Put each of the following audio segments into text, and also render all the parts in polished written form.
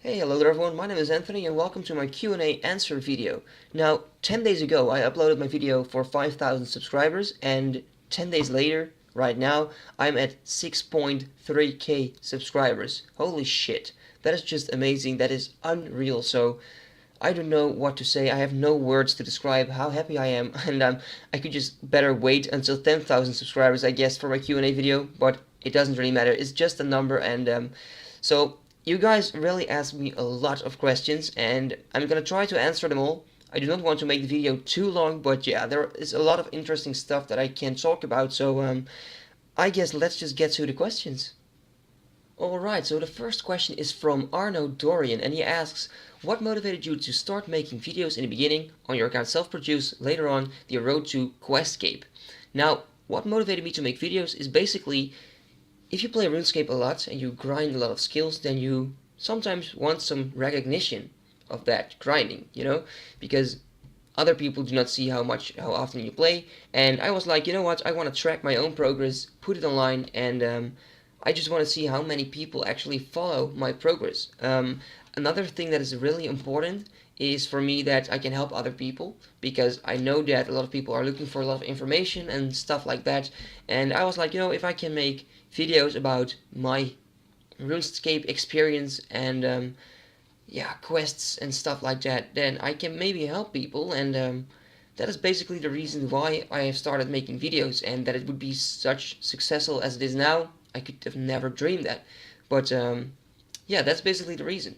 Hey, hello there everyone, my name is Anthony and welcome to my Q&A answer video. Now, 10 days ago I uploaded my video for 5,000 subscribers and 10 days later, right now, I'm at 6.3k subscribers. Holy shit, that is just amazing, that is unreal, so I don't know what to say, I have no words to describe how happy I am and I could just better wait until 10,000 subscribers I guess for my Q&A video, but it doesn't really matter, it's just a number and so you guys really asked me a lot of questions and I'm gonna try to answer them all. I do not want to make the video too long, but yeah, there is a lot of interesting stuff that I can talk about, so I guess let's just get to the questions. Alright, so the first question is from Arno Dorian and he asks, what motivated you to start making videos in the beginning, on your account self-produced, later on the road to Questscape? Now, what motivated me to make videos is basically if you play Runescape a lot and you grind a lot of skills, then you sometimes want some recognition of that grinding, because other people do not see how often you play, and I was like, you know what, I want to track my own progress, put it online, and I just want to see how many people actually follow my progress. Another thing that is really important is for me that I can help other people, because I know that a lot of people are looking for a lot of information and stuff like that, and I was like, if I can make videos about my RuneScape experience and yeah, quests and stuff like that, then I can maybe help people, and that is basically the reason why I have started making videos, and that it would be such successful as it is now, I could have never dreamed that. But yeah, that's basically the reason.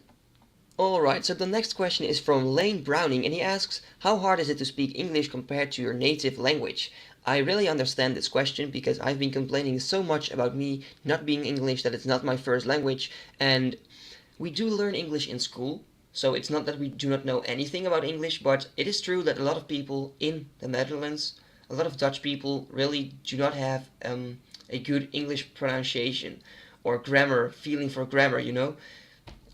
Alright, so the next question is from Lane Browning and he asks, how hard is it to speak English compared to your native language? I really understand this question because I've been complaining so much about me not being English, that it's not my first language, and we do learn English in school, so it's not that we do not know anything about English, but it is true that a lot of people in the Netherlands, a lot of Dutch people really do not have a good English pronunciation or grammar, feeling for grammar.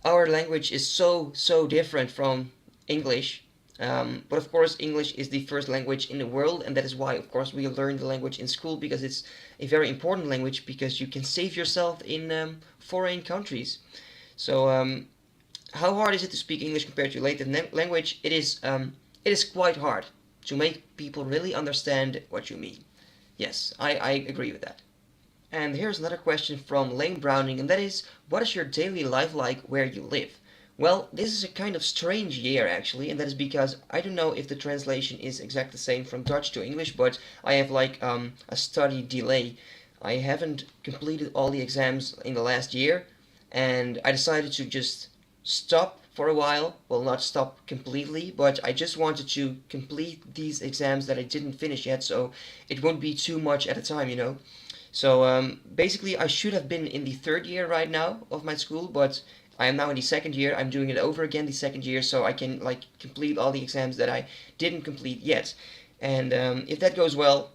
Our language is so different from English, but of course English is the first language in the world, and that is why of course we learn the language in school, because it's a very important language, because you can save yourself in foreign countries. So how hard is it to speak English compared to your native language? It is quite hard to make people really understand what you mean. Yes, I agree with that. And here's another question from Lane Browning, and that is, what is your daily life like where you live? Well, this is a kind of strange year actually, and that is because I don't know if the translation is exactly the same from Dutch to English, but I have like a study delay. I haven't completed all the exams in the last year, and I decided to just stop for a while. Well, not stop completely, but I just wanted to complete these exams that I didn't finish yet, so it won't be too much at a time. So basically I should have been in the third year right now of my school, but I am now in the second year. I'm doing it over again the second year, so I can like complete all the exams that I didn't complete yet. And if that goes well,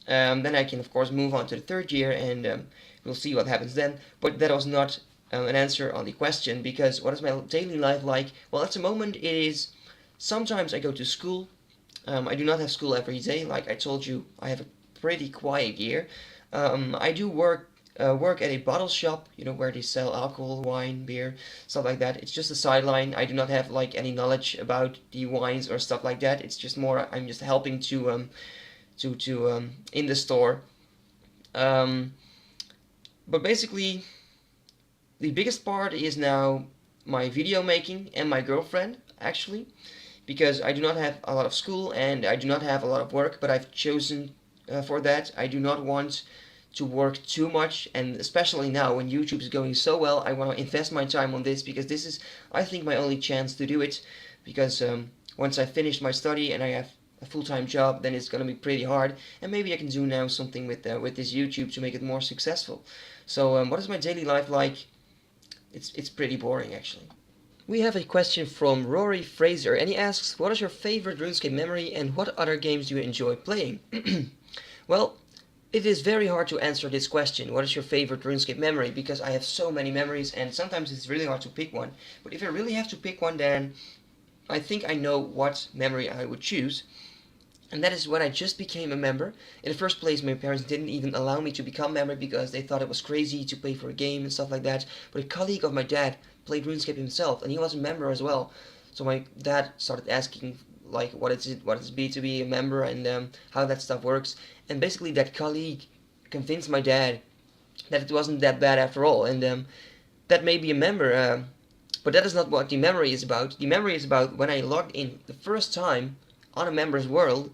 then I can of course move on to the third year, and we'll see what happens then. But that was not an answer on the question, because what is my daily life like? Well, at the moment it is, sometimes I go to school. I do not have school every day. Like I told you, I have a pretty quiet year. I do work at a bottle shop, where they sell alcohol, wine, beer, stuff like that. It's just a sideline. I do not have like any knowledge about the wines or stuff like that. It's just more I'm just helping to in the store. But basically, the biggest part is now my video making and my girlfriend actually, because I do not have a lot of school and I do not have a lot of work, but I've chosen for that. I do not want to work too much, and especially now when YouTube is going so well, I want to invest my time on this, because this is, I think, my only chance to do it, because once I finish my study and I have a full-time job, then it's going to be pretty hard, and maybe I can do now something with this YouTube to make it more successful. So what is my daily life like? It's pretty boring actually. We have a question from Rory Fraser, and he asks, what is your favorite RuneScape memory and what other games do you enjoy playing? Well, it is very hard to answer this question, what is your favorite RuneScape memory, because I have so many memories and sometimes it's really hard to pick one. But if I really have to pick one, then I think I know what memory I would choose. And that is when I just became a member. In the first place, my parents didn't even allow me to become a member because they thought it was crazy to pay for a game and stuff like that. But a colleague of my dad played RuneScape himself, and he was a member as well. So my dad started asking like what is it be to be a member, and how that stuff works. And basically, that colleague convinced my dad that it wasn't that bad after all, and that made me a member. But that is not what the memory is about. The memory is about when I logged in the first time on a member's world.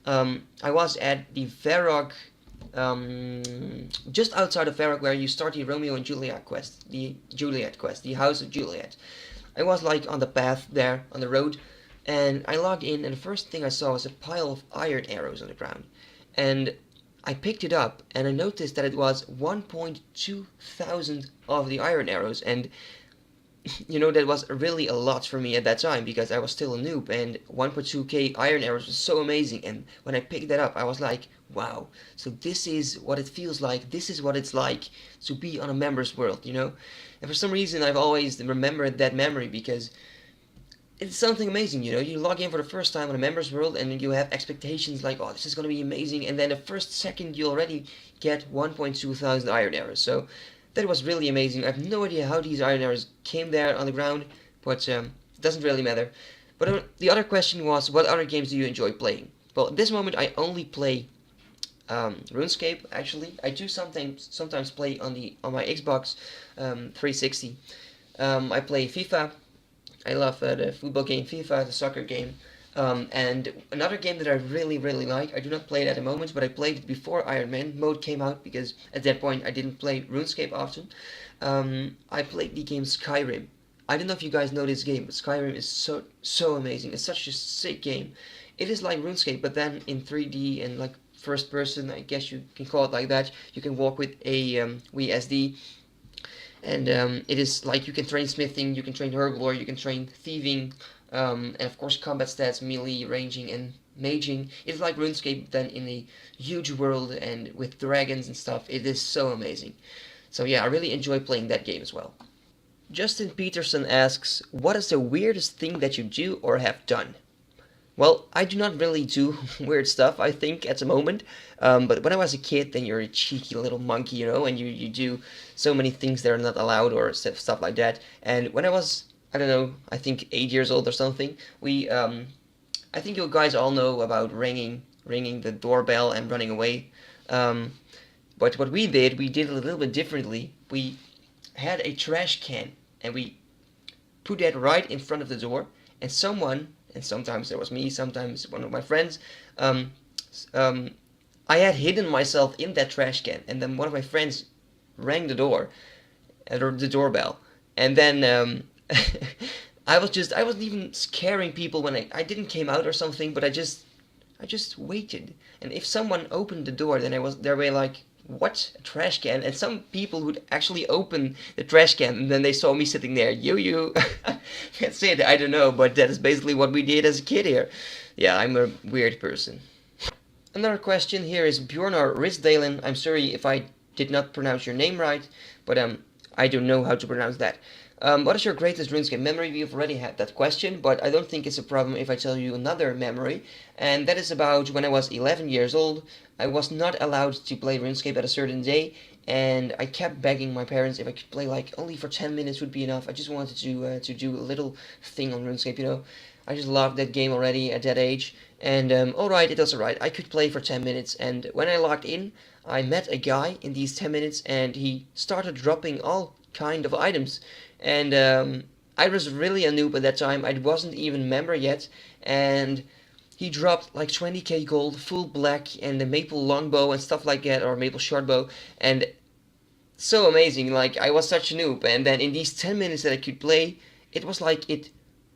I was at the Varrock, just outside of Varrock, where you start the Romeo and Juliet quest, the House of Juliet. I was like on the path there, on the road, and I logged in, and the first thing I saw was a pile of iron arrows on the ground. And I picked it up, and I noticed that it was 1.2 thousand of the iron arrows, and that was really a lot for me at that time because I was still a noob, and 1.2k iron arrows was so amazing. And when I picked that up, I was like, wow, so this is what it feels like, this is what it's like to be on a member's world. And for some reason, I've always remembered that memory because it's something amazing. You log in for the first time on a member's world, and you have expectations like, oh, this is going to be amazing, and then the first second you already get 1.2 thousand iron arrows. So that was really amazing. I have no idea how these iron arrows came there on the ground, but it doesn't really matter. But the other question was, what other games do you enjoy playing? Well, at this moment I only play RuneScape. Actually, I do sometimes play on my Xbox 360. I play FIFA. I love the football game FIFA, the soccer game. And another game that I really, really like, I do not play it at the moment, but I played it before Ironman Mode came out, because at that point I didn't play RuneScape often. I played the game Skyrim. I don't know if you guys know this game, but Skyrim is so amazing. It's such a sick game. It is like RuneScape, but then in 3D and like first person, I guess you can call it like that. You can walk with a Wii SD. And it is like you can train smithing, you can train herblore, you can train thieving, and of course combat stats, melee, ranging, and maging. It's like RuneScape then in a huge world and with dragons and stuff. It is so amazing. So yeah, I really enjoy playing that game as well. Justin Peterson asks, what is the weirdest thing that you do or have done? Well, I do not really do weird stuff, I think, at the moment. But when I was a kid, then you're a cheeky little monkey, and you do so many things that are not allowed or stuff like that. And when I was, I don't know, I think 8 years old or something, I think you guys all know about ringing the doorbell and running away. But what we did it a little bit differently. We had a trash can, and we put that right in front of the door, and someone, and sometimes it was me, sometimes one of my friends, I had hidden myself in that trash can, and then one of my friends rang the doorbell, and then I wasn't even scaring people when I didn't came out or something, but I just waited, and if someone opened the door, then they were like, what, a trash can? And some people would actually open the trash can, and then they saw me sitting there. You. That's it. I don't know, but that is basically what we did as a kid here. Yeah, I'm a weird person. Another question here is Bjornar Ridsdalen. I'm sorry if I did not pronounce your name right, but I don't know how to pronounce that. What is your greatest RuneScape memory? We've already had that question, but I don't think it's a problem if I tell you another memory, and that is about when I was 11 years old. I was not allowed to play RuneScape at a certain day, and I kept begging my parents if I could play like only for 10 minutes would be enough. I just wanted to do a little thing on RuneScape. I just loved that game already at that age, and alright, it was alright. I could play for 10 minutes, and when I logged in, I met a guy in these 10 minutes, and he started dropping all kind of items. And I was really a noob at that time. I wasn't even a member yet, and he dropped like 20k gold, full black, and a maple longbow and stuff like that, or maple shortbow, and so amazing. Like, I was such a noob, and then in these 10 minutes that I could play, it was like it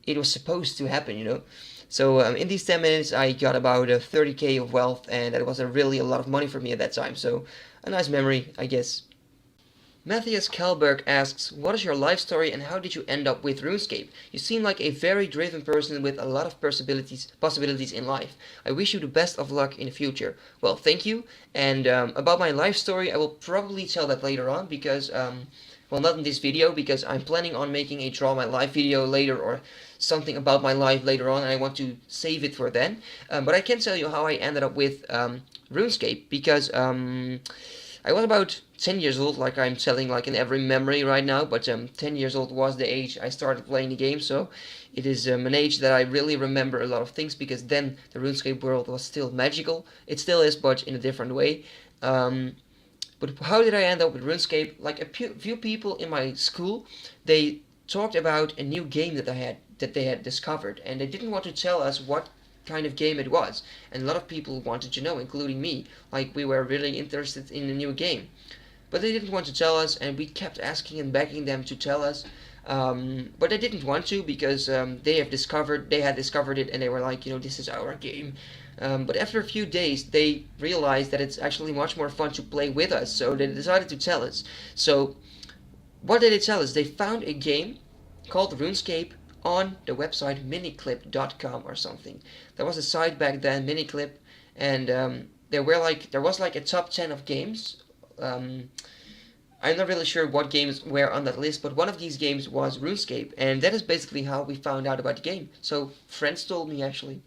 was supposed to happen. So in these 10 minutes, I got about 30k of wealth, and that was really a lot of money for me at that time. So a nice memory, I guess. Matthias Kalberg asks, what is your life story and how did you end up with RuneScape? You seem like a very driven person with a lot of possibilities in life. I wish you the best of luck in the future. Well, thank you. And about my life story, I will probably tell that later on because, Well, not in this video, because I'm planning on making a Draw My Life video later, or something about my life later on, and I want to save it for then. But I can tell you how I ended up with RuneScape, because I was about 10 years old, like I'm telling like in every memory right now, but 10 years old was the age I started playing the game, so it is an age that I really remember a lot of things, because then the RuneScape world was still magical. It still is, but in a different way. But how did I end up with RuneScape? Like a few people in my school, they talked about a new game that they had discovered, and they didn't want to tell us what kind of game it was. And a lot of people wanted to know, including me. Like, we were really interested in the new game, but they didn't want to tell us, and we kept asking and begging them to tell us. But they didn't want to, because they had discovered it, and they were like, this is our game. But after a few days, they realized that it's actually much more fun to play with us, so they decided to tell us. So what did they tell us? They found a game called RuneScape on the website miniclip.com or something. There was a site back then, Miniclip, and there was like a top 10 of games. I'm not really sure what games were on that list, but one of these games was RuneScape, and that is basically how we found out about the game. So friends told me, actually.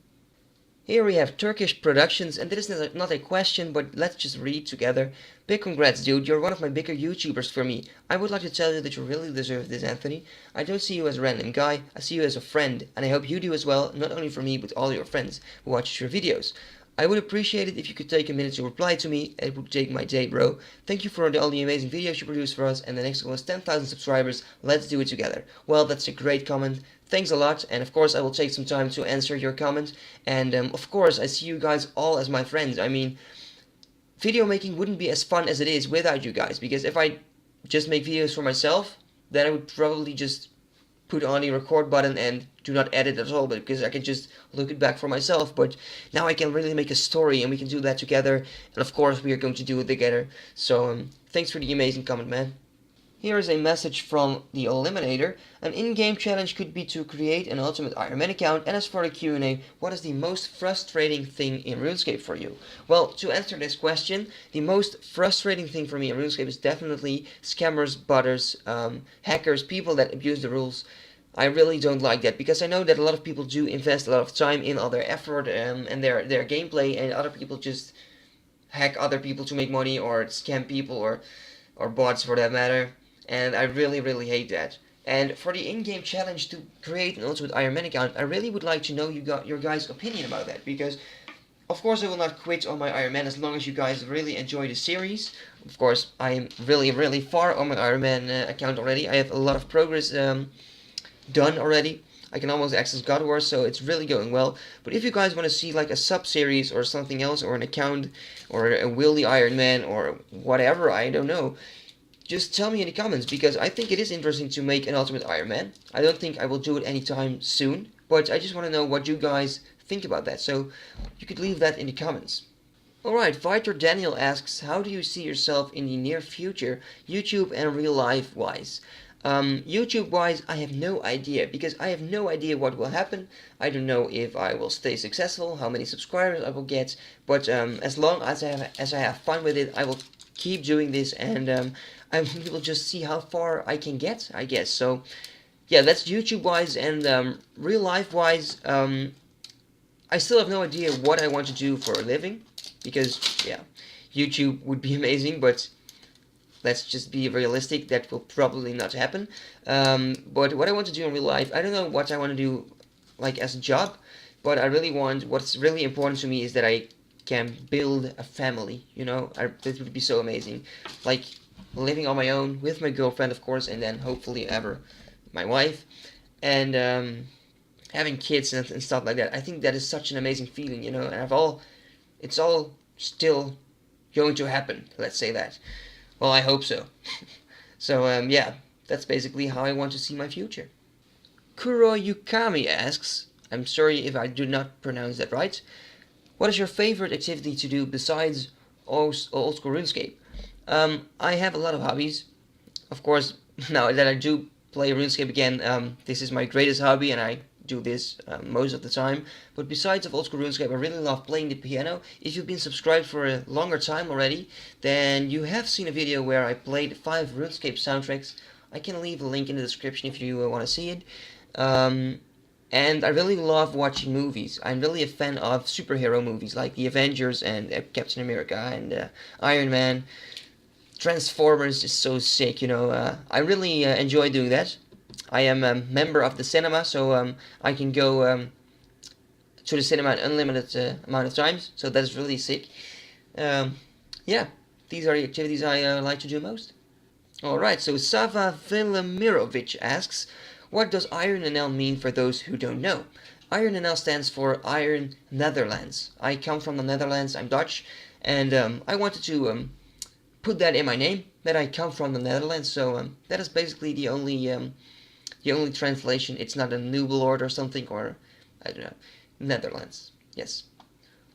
Here we have Turkish Productions, and this is not a question, but let's just read together. Big congrats, dude. You're one of my bigger YouTubers for me. I would like to tell you that you really deserve this, Anthony. I don't see you as a random guy. I see you as a friend, and I hope you do as well, not only for me, but all your friends who watch your videos. I would appreciate it if you could take a minute to reply to me. It would take my day, bro. Thank you for all the amazing videos you produce for us, and the next goal is 10,000 subscribers. Let's do it together. Well, that's a great comment. Thanks a lot, and of course I will take some time to answer your comment. And of course I see you guys all as my friends. I mean, video making wouldn't be as fun as it is without you guys, because if I just make videos for myself, then I would probably just put on the record button and do not edit at all, because I can just look it back for myself. But now I can really make a story, and we can do that together, and of course we are going to do it together. So thanks for the amazing comment, man. Here is a message from the Eliminator. An in-game challenge could be to create an Ultimate Ironman account, and as for the Q&A, what is the most frustrating thing in RuneScape for you? Well, to answer this question, the most frustrating thing for me in RuneScape is definitely scammers, botters, hackers, people that abuse the rules. I really don't like that, because I know that a lot of people do invest a lot of time in all their effort and their gameplay, and other people just hack other people to make money, or scam people, or bots for that matter. And I really, really hate that. And for the in-game challenge to create an Ultimate Ironman account, I really would like to know your guys' opinion about that, because of course I will not quit on my Ironman as long as you guys really enjoy the series. Of course, I am really, really far on my Ironman account already. I have a lot of progress done already. I can almost access God Wars, so it's really going well. But if you guys want to see like a sub-series or something else, or an account, or a Willy Ironman, or whatever, I don't know, just tell me in the comments, because I think it is interesting to make an Ultimate Ironman. I don't think I will do it anytime soon, but I just want to know what you guys think about that, so you could leave that in the comments. Alright, Fighter Daniel asks, how do you see yourself in the near future, YouTube and real life wise? YouTube wise, I have no idea, because I have no idea what will happen. I don't know if I will stay successful, how many subscribers I will get, but as long as I have fun with it, I will keep doing this, and I will just see how far I can get, I guess. So yeah, that's YouTube wise, and real life wise, I still have no idea what I want to do for a living, because yeah, YouTube would be amazing, but let's just be realistic, that will probably not happen. But what I want to do in real life, I don't know what I want to do like as a job, but what's really important to me is that I can build a family, that would be so amazing. Like living on my own with my girlfriend, of course, and then hopefully ever my wife, and having kids and stuff like that. I think that is such an amazing feeling, and it's all still going to happen, let's say that. Well, I hope so. So yeah, that's basically how I want to see my future. Kuro Yukami asks, I'm sorry if I do not pronounce that right, what is your favorite activity to do besides old school RuneScape? I have a lot of hobbies. Of course, now that I do play RuneScape again, this is my greatest hobby, and I do this most of the time. But besides of old school RuneScape, I really love playing the piano. If you've been subscribed for a longer time already, then you have seen a video where I played 5 RuneScape soundtracks. I can leave a link in the description if you want to see it. Um, and I really love watching movies. I'm really a fan of superhero movies like the Avengers and Captain America and Iron Man. Transformers is so sick, you know. I really enjoy doing that. I am a member of the cinema, so I can go to the cinema an unlimited amount of times. So that is really sick. Um, yeah, these are the activities I like to do most. Alright, so Sava Velimirovic asks, what does Iron NL mean for those who don't know? Iron NL stands for Iron Netherlands. I come from the Netherlands, I'm Dutch, and I wanted to put that in my name, that I come from the Netherlands, so that is basically the only translation. It's not a Noble Lord or something, or, I don't know, Netherlands, yes.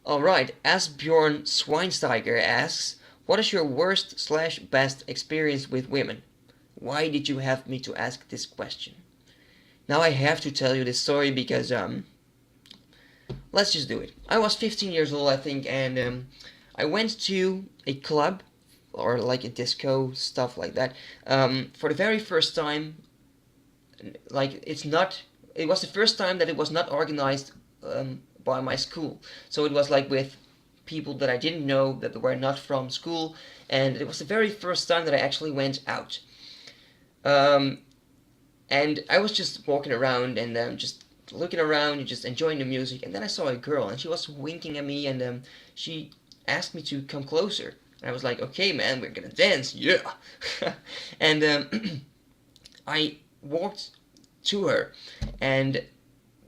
Alright, Asbjorn Schweinsteiger asks, what is your worst slash best experience with women? Why did you have me to ask this question? Now I have to tell you this story because, let's just do it. I was 15 years old, I think, and I went to a club, or like a disco, stuff like that, for the very first time. Like, it was the first time that it was not organized by my school. So it was like with people that I didn't know, that were not from school, and it was the very first time that I actually went out. And I was just walking around and just looking around and just enjoying the music, and then I saw a girl, and she was winking at me, and she asked me to come closer. And I was like, okay, man, we're gonna dance, yeah. And I walked to her, and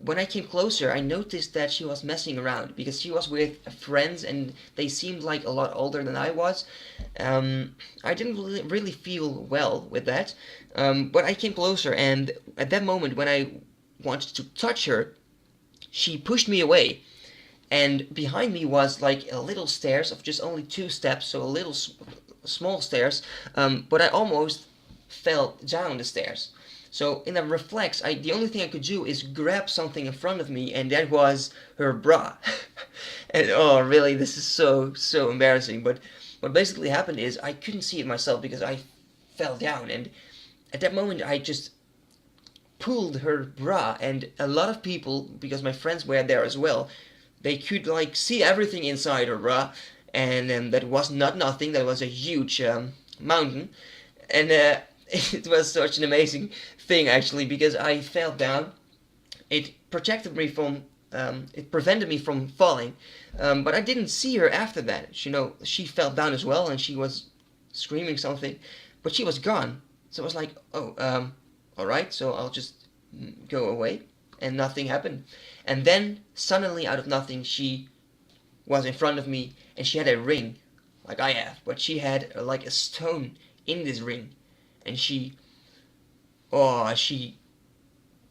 when I came closer, I noticed that she was messing around because she was with friends and they seemed like a lot older than I was. I didn't really feel well with that, but I came closer, and at that moment when I wanted to touch her, she pushed me away. And behind me was like a little stairs of just only 2 steps, so a little small stairs, but I almost fell down the stairs. So in a reflex, the only thing I could do is grab something in front of me, and that was her bra. And oh, really, this is so embarrassing. But what basically happened is I couldn't see it myself because I fell down, and at that moment I just pulled her bra, and a lot of people, because my friends were there as well, they could like see everything inside her bra, and that was not nothing. That was a huge mountain, and it was such an amazing thing actually because I fell down. It protected me from, it prevented me from falling, but I didn't see her after that. You know, she fell down as well, and she was screaming something, but she was gone. So I was like, oh, all right, so I'll just go away, and nothing happened. And then suddenly, out of nothing, she was in front of me, and she had a ring, like I have, but she had like a stone in this ring, and she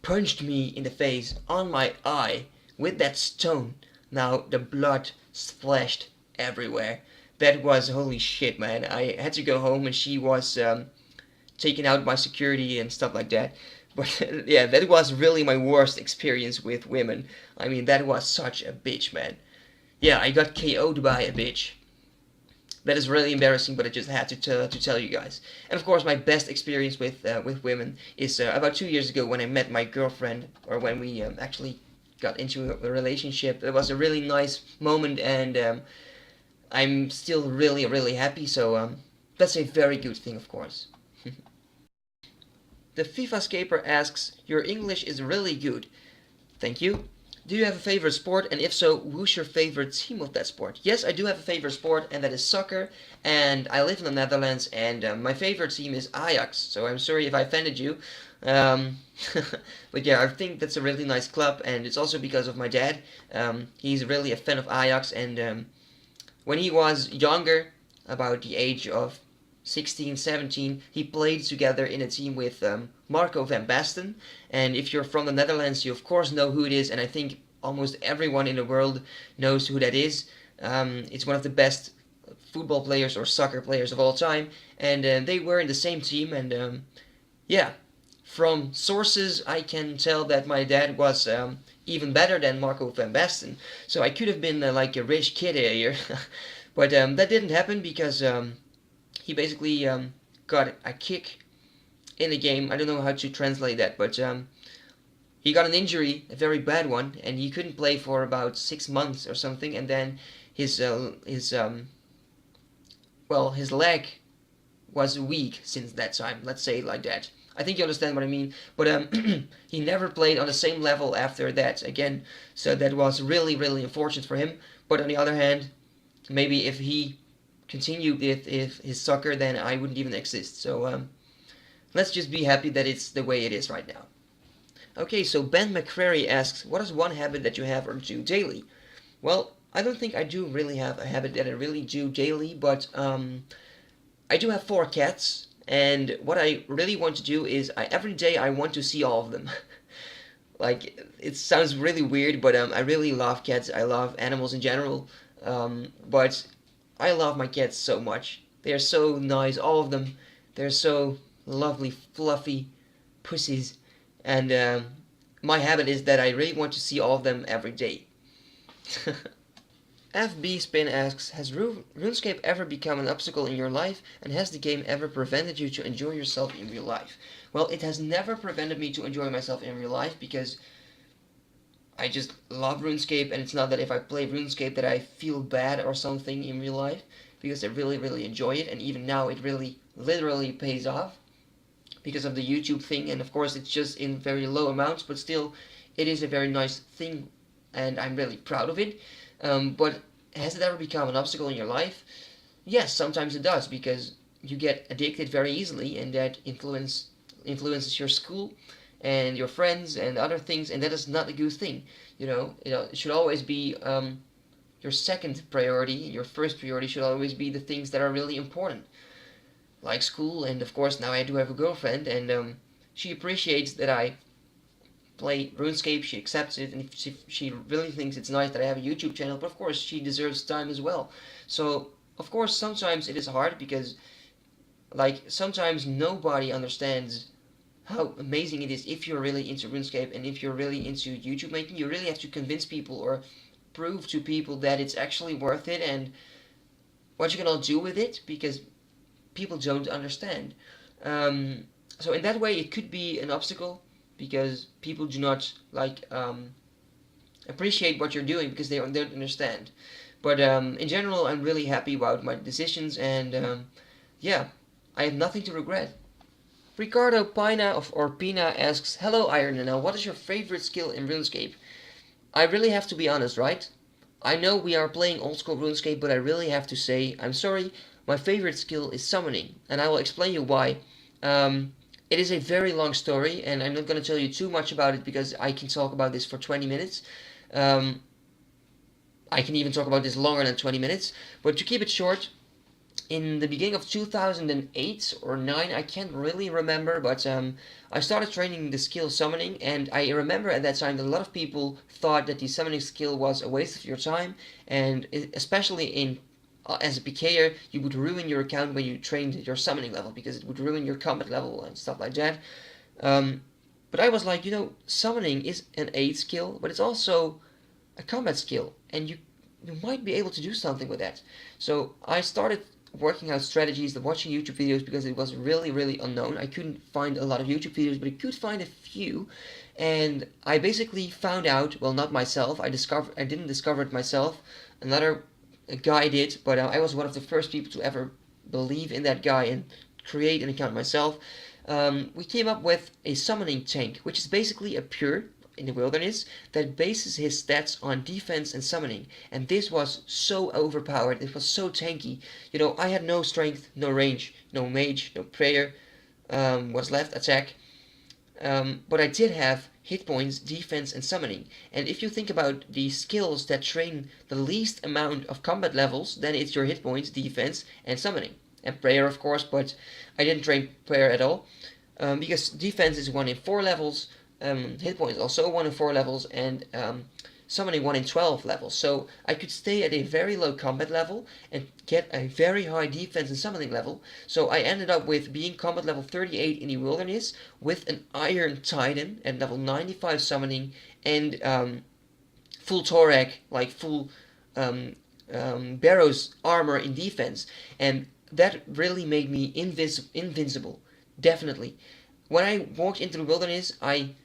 punched me in the face on my eye with that stone. Now the blood splashed everywhere. That was holy shit, man. I had to go home, and she was taken out by security and stuff like that. But yeah, that was really my worst experience with women. I mean, that was such a bitch, man. Yeah, I got KO'd by a bitch. That is really embarrassing, but I just had to tell you guys. And of course, my best experience with women is about 2 years ago when I met my girlfriend, or when we actually got into a relationship. It was a really nice moment, and I'm still really happy. So that's a very good thing, of course. The FIFA Scaper asks, your English is really good. Thank you. Do you have a favorite sport, and if so, who's your favorite team of that sport? Yes, I do have a favorite sport, and that is soccer, and I live in the Netherlands, and my favorite team is Ajax, so I'm sorry if I offended you. But yeah, I think that's a really nice club, and it's also because of my dad. He's really a fan of Ajax, and when he was younger, about the age of 16, 17, he played together in a team with Marco van Basten. And if you're from the Netherlands, you of course know who it is, and I think almost everyone in the world knows who that is. It's one of the best football players or soccer players of all time, and they were in the same team, and yeah, from sources I can tell that my dad was even better than Marco van Basten, so I could have been like a rich kid here. But that didn't happen because he basically got a kick in the game. I don't know how to translate that, but he got an injury, a very bad one, and he couldn't play for about 6 months or something. And then his leg was weak since that time. Let's say it like that. I think you understand what I mean. But he never played on the same level after that again. So that was really, really unfortunate for him. But on the other hand, maybe if he continued if his soccer, then I wouldn't even exist. So let's just be happy that it's the way it is right now. Okay, so Ben McCrary asks, what is one habit that you have or do daily? Well, I don't think I do really have a habit that I really do daily, but I do have 4 cats, and what I really want to do is every day I want to see all of them. Like, it sounds really weird, but I really love cats. I love animals in general, but I love my cats so much. They are so nice, all of them. They're so lovely, fluffy pussies, and my habit is that I really want to see all of them every day. FB Spin asks, has RuneScape ever become an obstacle in your life, and has the game ever prevented you to enjoy yourself in real life? Well, it has never prevented me to enjoy myself in real life, because I just love RuneScape, and it's not that if I play RuneScape that I feel bad or something in real life, because I really, really enjoy it, and even now it really, literally pays off because of the YouTube thing, and of course it's just in very low amounts, but still, it is a very nice thing, and I'm really proud of it. But has it ever become an obstacle in your life? Yes, sometimes it does, because you get addicted very easily, and that influences your school and your friends and other things, and that is not a good thing. It should always be your second priority. Your first priority should always be the things that are really important, like school, and of course now I do have a girlfriend, and she appreciates that I play RuneScape. She accepts it, and she really thinks it's nice that I have a YouTube channel, but of course she deserves time as well. So of course sometimes it is hard, because like sometimes nobody understands how amazing it is if you're really into RuneScape, and if you're really into YouTube making. You really have to convince people or prove to people that it's actually worth it and what you can all do with it, because people don't understand. So in that way, it could be an obstacle, because people do not appreciate what you're doing, because they don't understand. But in general, I'm really happy about my decisions, and yeah, I have nothing to regret. Ricardo Pina or Pina asks, hello Iron, now what is your favorite skill in RuneScape? I really have to be honest, right? I know we are playing old school RuneScape, but I really have to say, I'm sorry, my favorite skill is summoning, and I will explain you why. It is a very long story, and I'm not going to tell you too much about it, because I can talk about this for 20 minutes. I can even talk about this longer than 20 minutes, but to keep it short, in the beginning of 2008 or 9, I can't really remember, but I started training the skill summoning, and I remember at that time that a lot of people thought that the summoning skill was a waste of your time, and especially as a PKer, you would ruin your account when you trained your summoning level, because it would ruin your combat level and stuff like that. But I was like, summoning is an aid skill, but it's also a combat skill, and you might be able to do something with that. So I started working out strategies, watching YouTube videos, because it was really, really unknown. I couldn't find a lot of YouTube videos, but I could find a few, and I basically found out, well, not myself, I didn't discover it myself, another guy did, but I was one of the first people to ever believe in that guy and create an account myself. We came up with a summoning tank, which is basically a pure in the wilderness that bases his stats on defense and summoning, and this was so overpowered, it was so tanky. I had no strength, no range, no mage, no prayer, was left attack, but I did have hit points, defense, and summoning. And if you think about the skills that train the least amount of combat levels, then it's your hit points, defense, and summoning. And prayer, of course, but I didn't train prayer at all, because defense is 1 in 4 levels, hit points also 1 in 4 levels, and summoning 1 in 12 levels. So I could stay at a very low combat level and get a very high defense and summoning level. So I ended up with being combat level 38 in the wilderness, with an Iron Titan at level 95 summoning, and full Torag, like full Barrow's armor in defense. And that really made me invincible, definitely. when I walked into the wilderness, I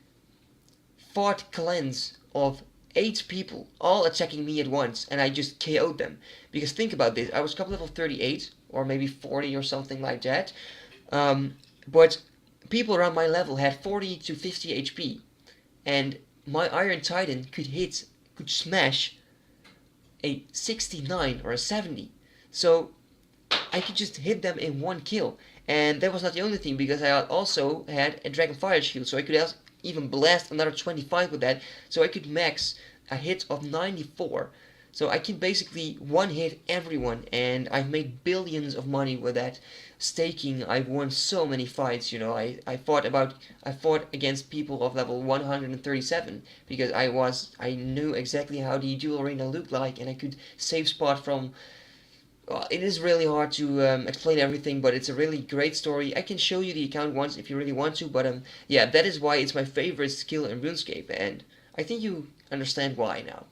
fought clans of 8 people, all attacking me at once, and I just KO'd them. Because think about this, I was cup level 38, or maybe 40 or something like that, but people around my level had 40 to 50 HP, and my Iron Titan could smash a 69 or a 70. So I could just hit them in one kill. And that was not the only thing, because I also had a Dragon Fire Shield, so I could even blast another 25 with that, so I could max a hit of 94. So I can basically one-hit everyone, and I've made billions of money with that. Staking, I've won so many fights, you know. I fought against people of level 137 because I knew exactly how the dual arena looked like, and I could save spot from. It is really hard to explain everything, but it's a really great story. I can show you the account once if you really want to, but yeah, that is why it's my favorite skill in RuneScape, and I think you understand why now.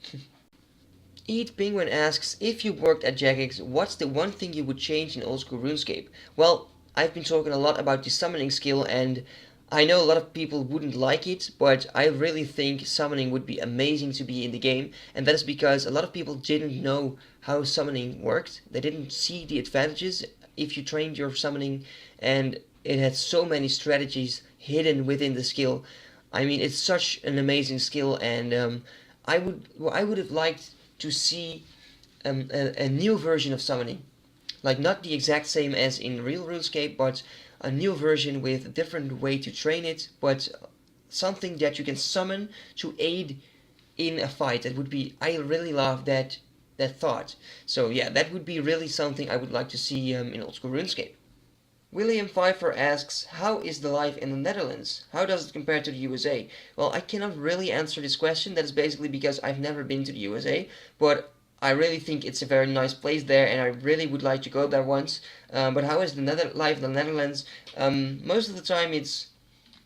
Eat Penguin asks, if you worked at Jagex, what's the one thing you would change in old school RuneScape? Well, I've been talking a lot about the summoning skill, and I know a lot of people wouldn't like it, but I really think summoning would be amazing to be in the game, and that is because a lot of people didn't know how summoning worked. They didn't see the advantages if you trained your summoning, and it had so many strategies hidden within the skill. I mean, it's such an amazing skill, and I would have liked to see a new version of summoning. Like, not the exact same as in real RuneScape, but a new version with a different way to train it, but something that you can summon to aid in a fight. That would be, I really love that thought. So yeah, that would be really something I would like to see in old school RuneScape. William Pfeiffer asks, how is the life in the Netherlands? How does it compare to the USA? Well, I cannot really answer this question. That is basically because I've never been to the USA, but I really think it's a very nice place there, and I really would like to go there once. But how is the life in the Netherlands? Most of the time it's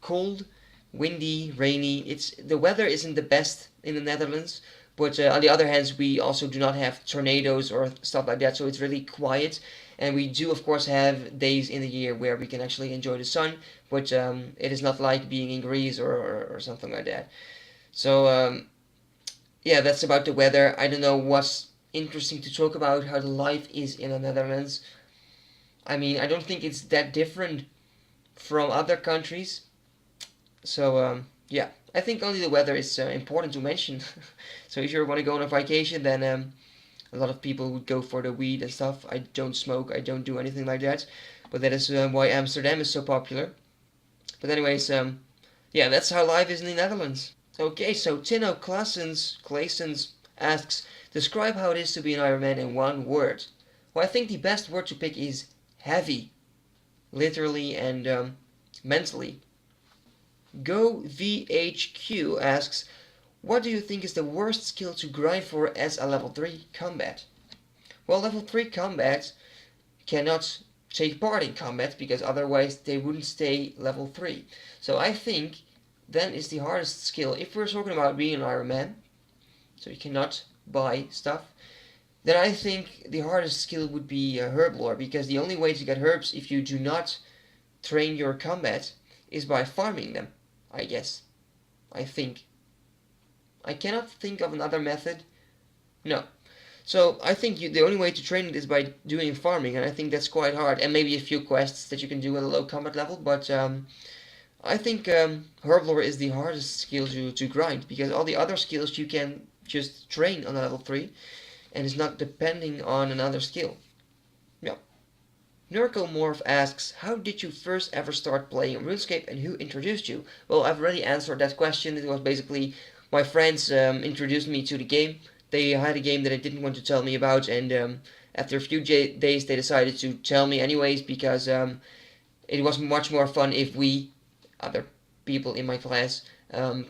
cold, windy, rainy. The weather isn't the best in the Netherlands, but on the other hand, we also do not have tornadoes or stuff like that, so it's really quiet. And we do, of course, have days in the year where we can actually enjoy the sun, but it is not like being in Greece or something like that. So yeah, that's about the weather. I don't know what's interesting to talk about how the life is in the Netherlands. I mean, I don't think it's that different from other countries. So yeah, I think only the weather is important to mention. So if you want to go on a vacation, then a lot of people would go for the weed and stuff. I don't smoke, I don't do anything like that. But that is why Amsterdam is so popular. But anyways, yeah, that's how life is in the Netherlands. Okay, so Tino Claessens asks, describe how it is to be an Ironman in one word. Well, I think the best word to pick is heavy, literally and mentally. Go VHQ asks, what do you think is the worst skill to grind for as a level 3 combat? Well, level 3 combat cannot take part in combat because otherwise they wouldn't stay level 3. So I think then is the hardest skill. If we're talking about being an Iron Man, so you cannot buy stuff, then I think the hardest skill would be herb lore, because the only way to get herbs if you do not train your combat is by farming them, I guess. I think. I cannot think of another method. No. So I think the only way to train it is by doing farming, and I think that's quite hard. And maybe a few quests that you can do at a low combat level, but I think herb lore is the hardest skill to grind, because all the other skills you can just train on a level 3, and it's not depending on another skill. Yeah. Nurcomorph asks, how did you first ever start playing RuneScape and who introduced you? Well, I've already answered that question. It was basically my friends introduced me to the game. They had a game that I didn't want to tell me about, and after a few days they decided to tell me anyways, because it was much more fun if we, other people in my class,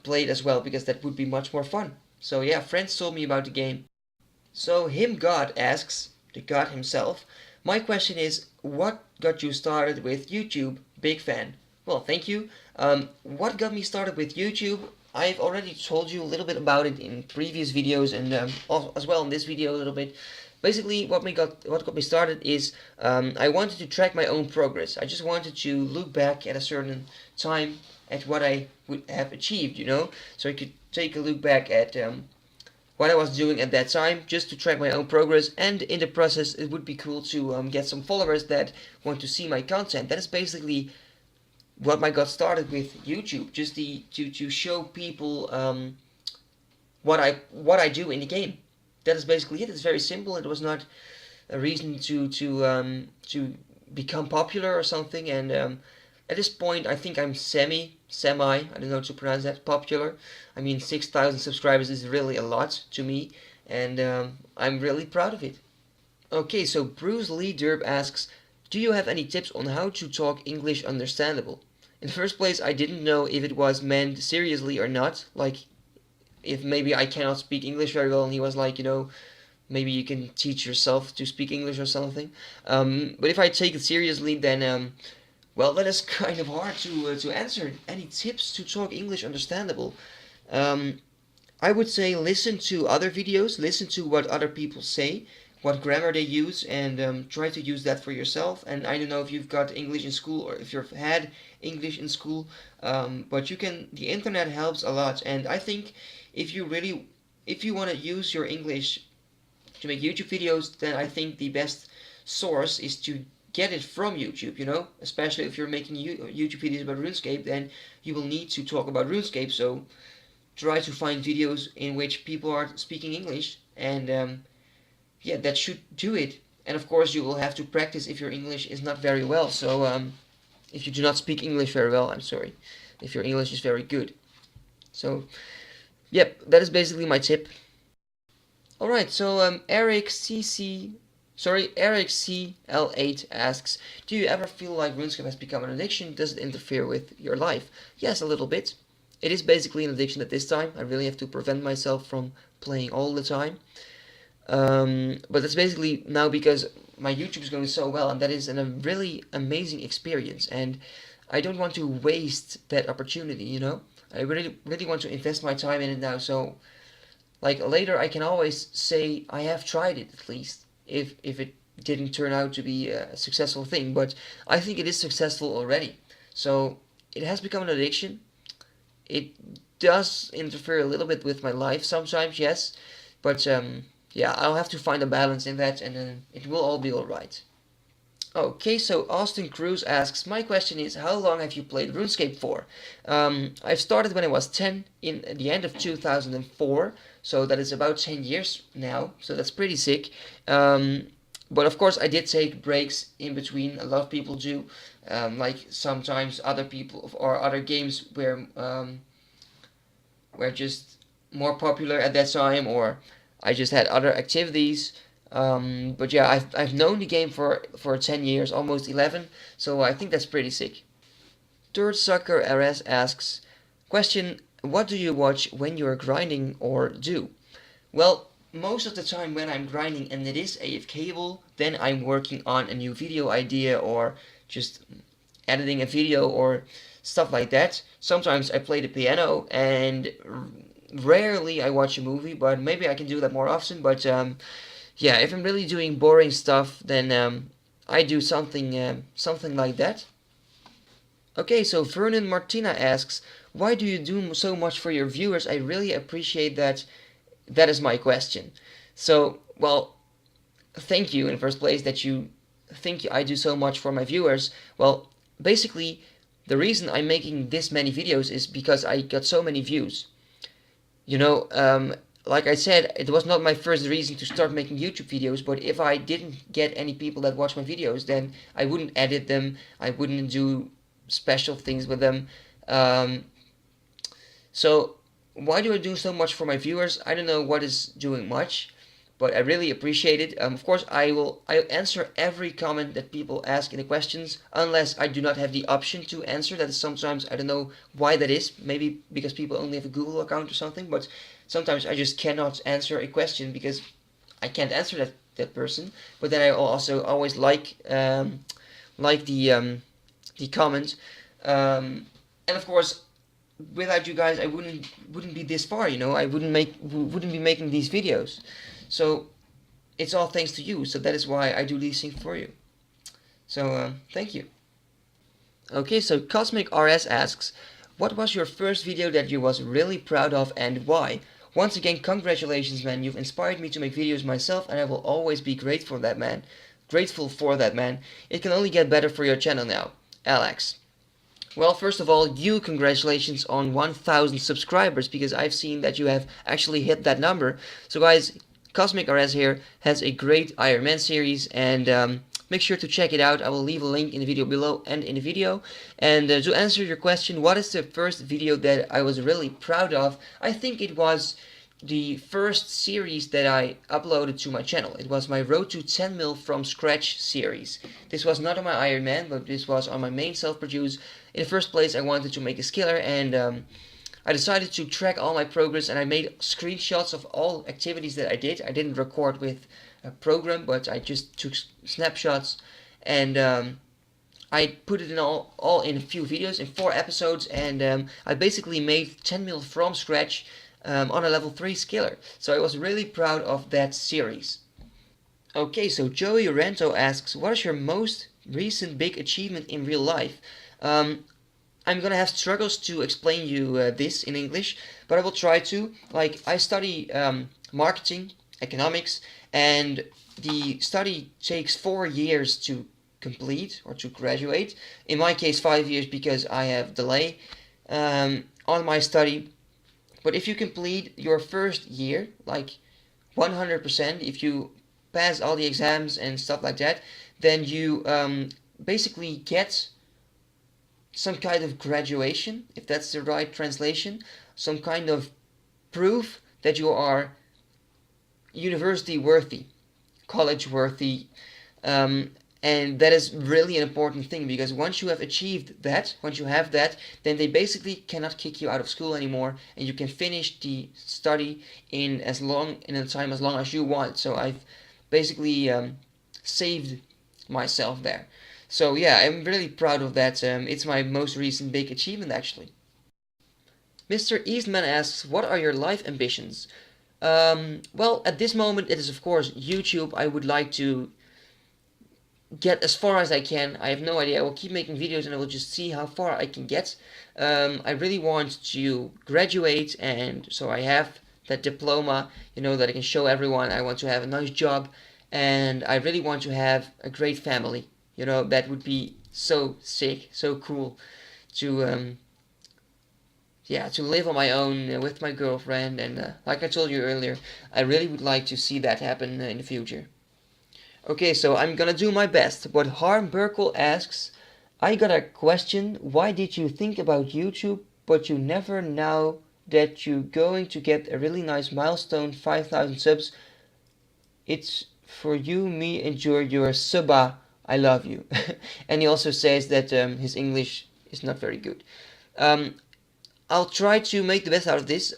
played as well, because that would be much more fun. So yeah, friends told me about the game. So HimGod asks, the God himself, my question is, what got you started with YouTube? Big fan. Well, thank you. What got me started with YouTube? I've already told you a little bit about it in previous videos, and as well in this video a little bit. Basically, what got me started is I wanted to track my own progress. I just wanted to look back at a certain time at what I would have achieved, you know, so I could take a look back at what I was doing at that time, just to track my own progress. And in the process, it would be cool to get some followers that want to see my content. That is basically what I got started with YouTube, just to show people what I do in the game. That is basically it. It's very simple. It was not a reason to become popular or something. And at this point, I think I'm semi. I don't know how to pronounce that. Popular. I mean, 6,000 subscribers is really a lot to me, and I'm really proud of it. Okay, so Bruce Lee Derb asks, do you have any tips on how to talk English understandable? In the first place, I didn't know if it was meant seriously or not. Like, if maybe I cannot speak English very well, and he was like, you know, maybe you can teach yourself to speak English or something. But if I take it seriously, then well, that is kind of hard to answer. Any tips to talk English understandable? Um, I would say listen to other videos, listen to what other people say, what grammar they use, and try to use that for yourself. And I don't know if you've got English in school or if you've had English in school, but you can. The internet helps a lot, and I think if you want to use your English to make YouTube videos, then I think the best source is to get it from YouTube, you know? Especially if you're making YouTube videos about RuneScape, then you will need to talk about RuneScape, so try to find videos in which people are speaking English, and yeah, that should do it. And of course, you will have to practice if your English is not very well, so if you do not speak English very well, I'm sorry, if your English is very good. So, yep, that is basically my tip. Alright, so Eric CL8 asks, do you ever feel like RuneScape has become an addiction? Does it interfere with your life? Yes, a little bit. It is basically an addiction at this time. I really have to prevent myself from playing all the time. But that's basically now because my YouTube is going so well, and that is a really amazing experience, and I don't want to waste that opportunity, you know? I really want to invest my time in it now, so like later I can always say I have tried it at least, if it didn't turn out to be a successful thing, but I think it is successful already. So it has become an addiction. It does interfere a little bit with my life sometimes, yes, but yeah, I'll have to find a balance in that, and then it will all be alright. Okay, so Austin Cruz asks, my question is, how long have you played RuneScape for? I've started when I was 10 in the end of 2004, so that is about 10 years now, so that's pretty sick. But of course I did take breaks in between, a lot of people do, like sometimes other people or other games were just more popular at that time, or I just had other activities. But yeah, I've known the game for 10 years, almost 11, so I think that's pretty sick. Third Sucker RS asks, question, what do you watch when you're grinding or do? Well, most of the time when I'm grinding and it is AFKable, then I'm working on a new video idea or just editing a video or stuff like that. Sometimes I play the piano, and rarely I watch a movie, but maybe I can do that more often. But yeah, if I'm really doing boring stuff, then I do something like that. Okay, so Vernon Martina asks, why do you do so much for your viewers? I really appreciate that. That is my question. So, well, thank you in the first place that you think I do so much for my viewers. Well, basically, the reason I'm making this many videos is because I got so many views. You know, like I said, it was not my first reason to start making YouTube videos, but if I didn't get any people that watch my videos, then I wouldn't edit them, I wouldn't do special things with them. So why do I do so much for my viewers? I don't know what is doing much, but I really appreciate it. Of course, I'll answer every comment that people ask in the questions, unless I do not have the option to answer. That is sometimes, I don't know why that is. Maybe because people only have a Google account or something, but sometimes I just cannot answer a question because I can't answer that person. But then I also always like the comment, and of course, without you guys, I wouldn't be this far. You know, I wouldn't be making these videos. So it's all thanks to you. So that is why I do these things for you. So thank you. Okay, so Cosmic RS asks, what was your first video that you was really proud of and why? Once again, congratulations, man. You've inspired me to make videos myself, and I will always be grateful for that, man. Grateful for that, man. It can only get better for your channel now. Alex. Well, first of all, congratulations on 1,000 subscribers, because I've seen that you have actually hit that number. So guys, Cosmic RS here has a great Ironman series, and make sure to check it out. I will leave a link in the video below and in the video. And to answer your question, what is the first video that I was really proud of? I think it was the first series that I uploaded to my channel. It was my Road to 10 Mil from Scratch series. This was not on my Ironman, but this was on my main self-produced. In the first place, I wanted to make a skiller, and I decided to track all my progress, and I made screenshots of all activities that I did. I didn't record with a program, but I just took snapshots, and I put it in all in a few videos, in 4 episodes, and I basically made 10 mil from scratch on a level 3 skiller. So I was really proud of that series. Okay, so Joey Rento asks, what is your most recent big achievement in real life? I'm gonna have struggles to explain you this in English, but I will try to. Like, I study marketing, economics, and the study takes 4 years to complete or to graduate. In my case, 5 years because I have delay on my study. But if you complete your first year, like 100%, if you pass all the exams and stuff like that, then you basically get some kind of graduation, if that's the right translation, some kind of proof that you are university worthy, college worthy, and that is really an important thing, because once you have achieved that, once you have that, then they basically cannot kick you out of school anymore, and you can finish the study in a time as long as you want. So I've basically saved myself there. So yeah, I'm really proud of that. It's my most recent big achievement, actually. Mr. Eastman asks, what are your life ambitions? Well, at this moment it is of course YouTube. I would like to get as far as I can. I have no idea. I will keep making videos and I will just see how far I can get. I really want to graduate, and so I have that diploma, that I can show everyone. I want to have a nice job, and I really want to have a great family. That would be so sick, so cool to to live on my own with my girlfriend, and like I told you earlier, I really would like to see that happen in the future. Okay, so I'm gonna do my best. But Harm Burkle asks, I got a question. Why did you think about YouTube, but you never know that you're going to get a really nice milestone, 5,000 subs? It's for you, me, and your suba. I love you. And he also says that his English is not very good. I'll try to make the best out of this.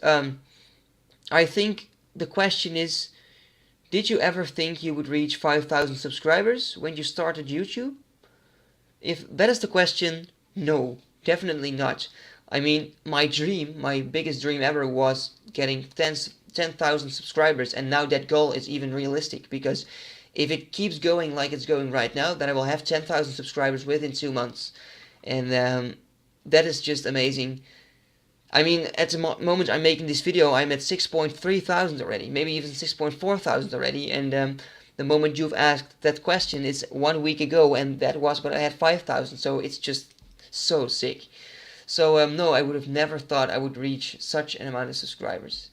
I think the question is, did you ever think you would reach 5,000 subscribers when you started YouTube? If that is the question, no, definitely not. I mean, my biggest dream ever was getting 10,000 subscribers, and now that goal is even realistic, because if it keeps going like it's going right now, then I will have 10,000 subscribers within 2 months. And that is just amazing. I mean, at the moment I'm making this video, I'm at 6.3 thousand already, maybe even 6.4 thousand already, and the moment you've asked that question is 1 week ago, and that was when I had 5,000, so it's just so sick. So no, I would have never thought I would reach such an amount of subscribers.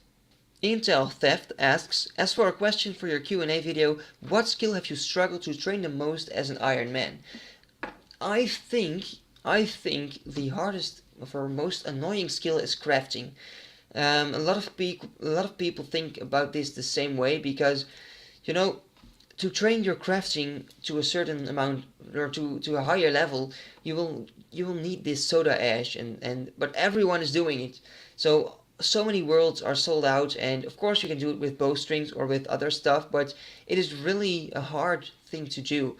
Intel Theft asks, as for a question for your Q&A video, what skill have you struggled to train the most as an Iron Man? I think the hardest or most annoying skill is crafting. A lot of people think about this the same way, because to train your crafting to a certain amount, or to a higher level, you will need this soda ash, but everyone is doing it. So many worlds are sold out, and of course you can do it with bowstrings or with other stuff, but it is really a hard thing to do.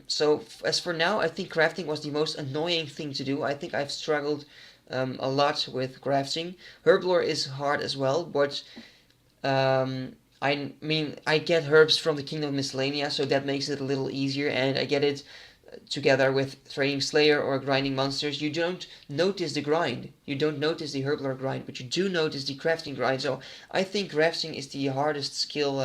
So as for now, I think crafting was the most annoying thing to do. I think I've struggled a lot with crafting. Herblore is hard as well, but I mean, I get herbs from the Kingdom of Miscellanea, so that makes it a little easier, and I get it together with Training Slayer or grinding monsters. You don't notice the grind. You don't notice the herblore grind, but you do notice the crafting grind. So I think crafting is the hardest skill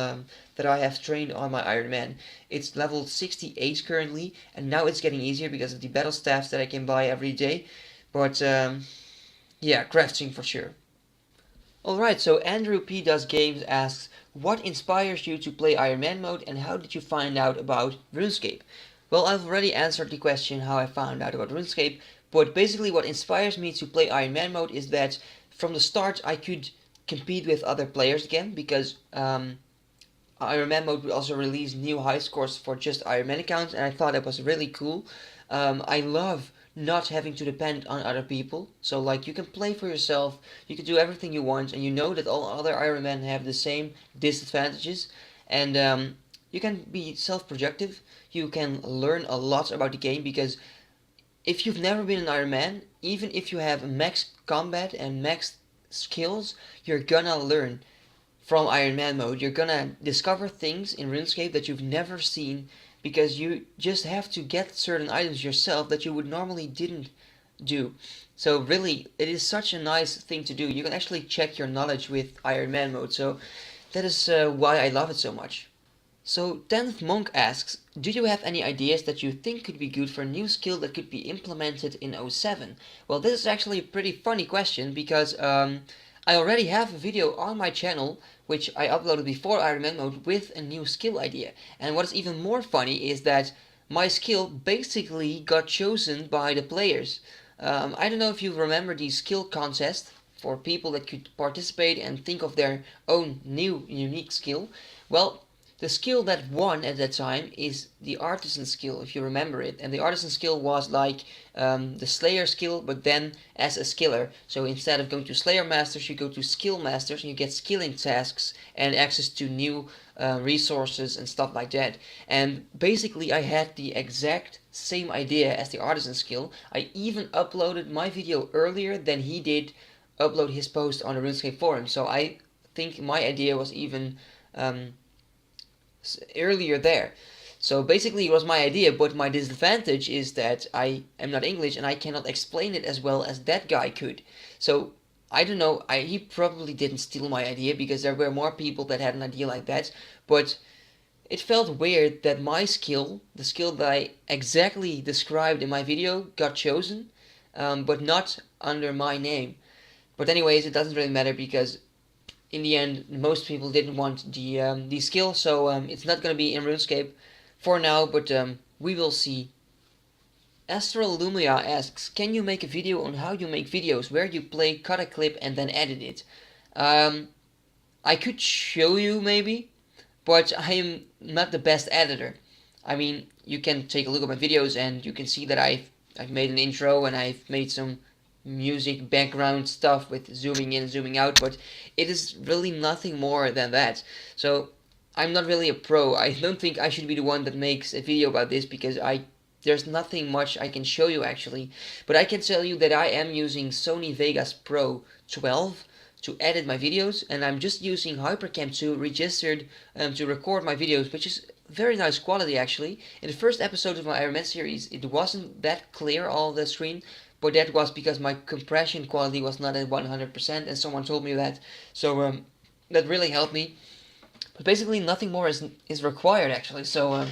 that I have trained on my Iron Man. It's level 68 currently, and now it's getting easier because of the battle staffs that I can buy every day. But yeah, crafting for sure. Alright, so Andrew P. Does Games asks, what inspires you to play Ironman Mode and how did you find out about RuneScape? Well, I've already answered the question how I found out about RuneScape, but basically what inspires me to play Ironman Mode is that from the start I could compete with other players again, because Ironman Mode would also release new high scores for just Ironman accounts, and I thought that was really cool. I love not having to depend on other people. So like you can play for yourself, you can do everything you want, and you know that all other Ironmen have the same disadvantages, and you can be self-projective. You can learn a lot about the game because if you've never been an Ironman, even if you have max combat and max skills, you're gonna learn from Ironman Mode. You're gonna discover things in RuneScape that you've never seen because you just have to get certain items yourself that you would normally didn't do. So really, it is such a nice thing to do. You can actually check your knowledge with Ironman Mode. So that is why I love it so much. So 10th Monk asks, do you have any ideas that you think could be good for a new skill that could be implemented in '07? Well, this is actually a pretty funny question because I already have a video on my channel which I uploaded before Ironman Mode with a new skill idea. And what is even more funny is that my skill basically got chosen by the players. I don't know if you remember the skill contest for people that could participate and think of their own new unique skill. Well, the skill that won at that time is the artisan skill, if you remember it. And the artisan skill was like the slayer skill, but then as a skiller. So instead of going to slayer masters, you go to skill masters and you get skilling tasks and access to new resources and stuff like that. And basically I had the exact same idea as the artisan skill. I even uploaded my video earlier than he did upload his post on the RuneScape forum. So I think my idea was even earlier there. So basically it was my idea, but my disadvantage is that I am not English and I cannot explain it as well as that guy could. So I don't know, he probably didn't steal my idea because there were more people that had an idea like that, but it felt weird that my skill, the skill that I exactly described in my video, got chosen, but not under my name. But anyways, it doesn't really matter because in the end, most people didn't want the skill, so it's not going to be in RuneScape for now, but we will see. Astral Lumia asks, can you make a video on how you make videos where you play, cut a clip, and then edit it? I could show you maybe, but I am not the best editor. I mean, you can take a look at my videos and you can see that I've made an intro and I've made some music background stuff with zooming in, zooming out, but it is really nothing more than that. So I'm not really a pro. I don't think I should be the one that makes a video about this because there's nothing much I can show you actually. But I can tell you that I am using Sony Vegas Pro 12 to edit my videos, and I'm just using HyperCam 2 registered to record my videos, which is very nice quality actually. In the first episode of my Iron Man series, it wasn't that clear all the screen, but that was because my compression quality was not at 100%, and someone told me that, so that really helped me. But basically, nothing more is required actually. So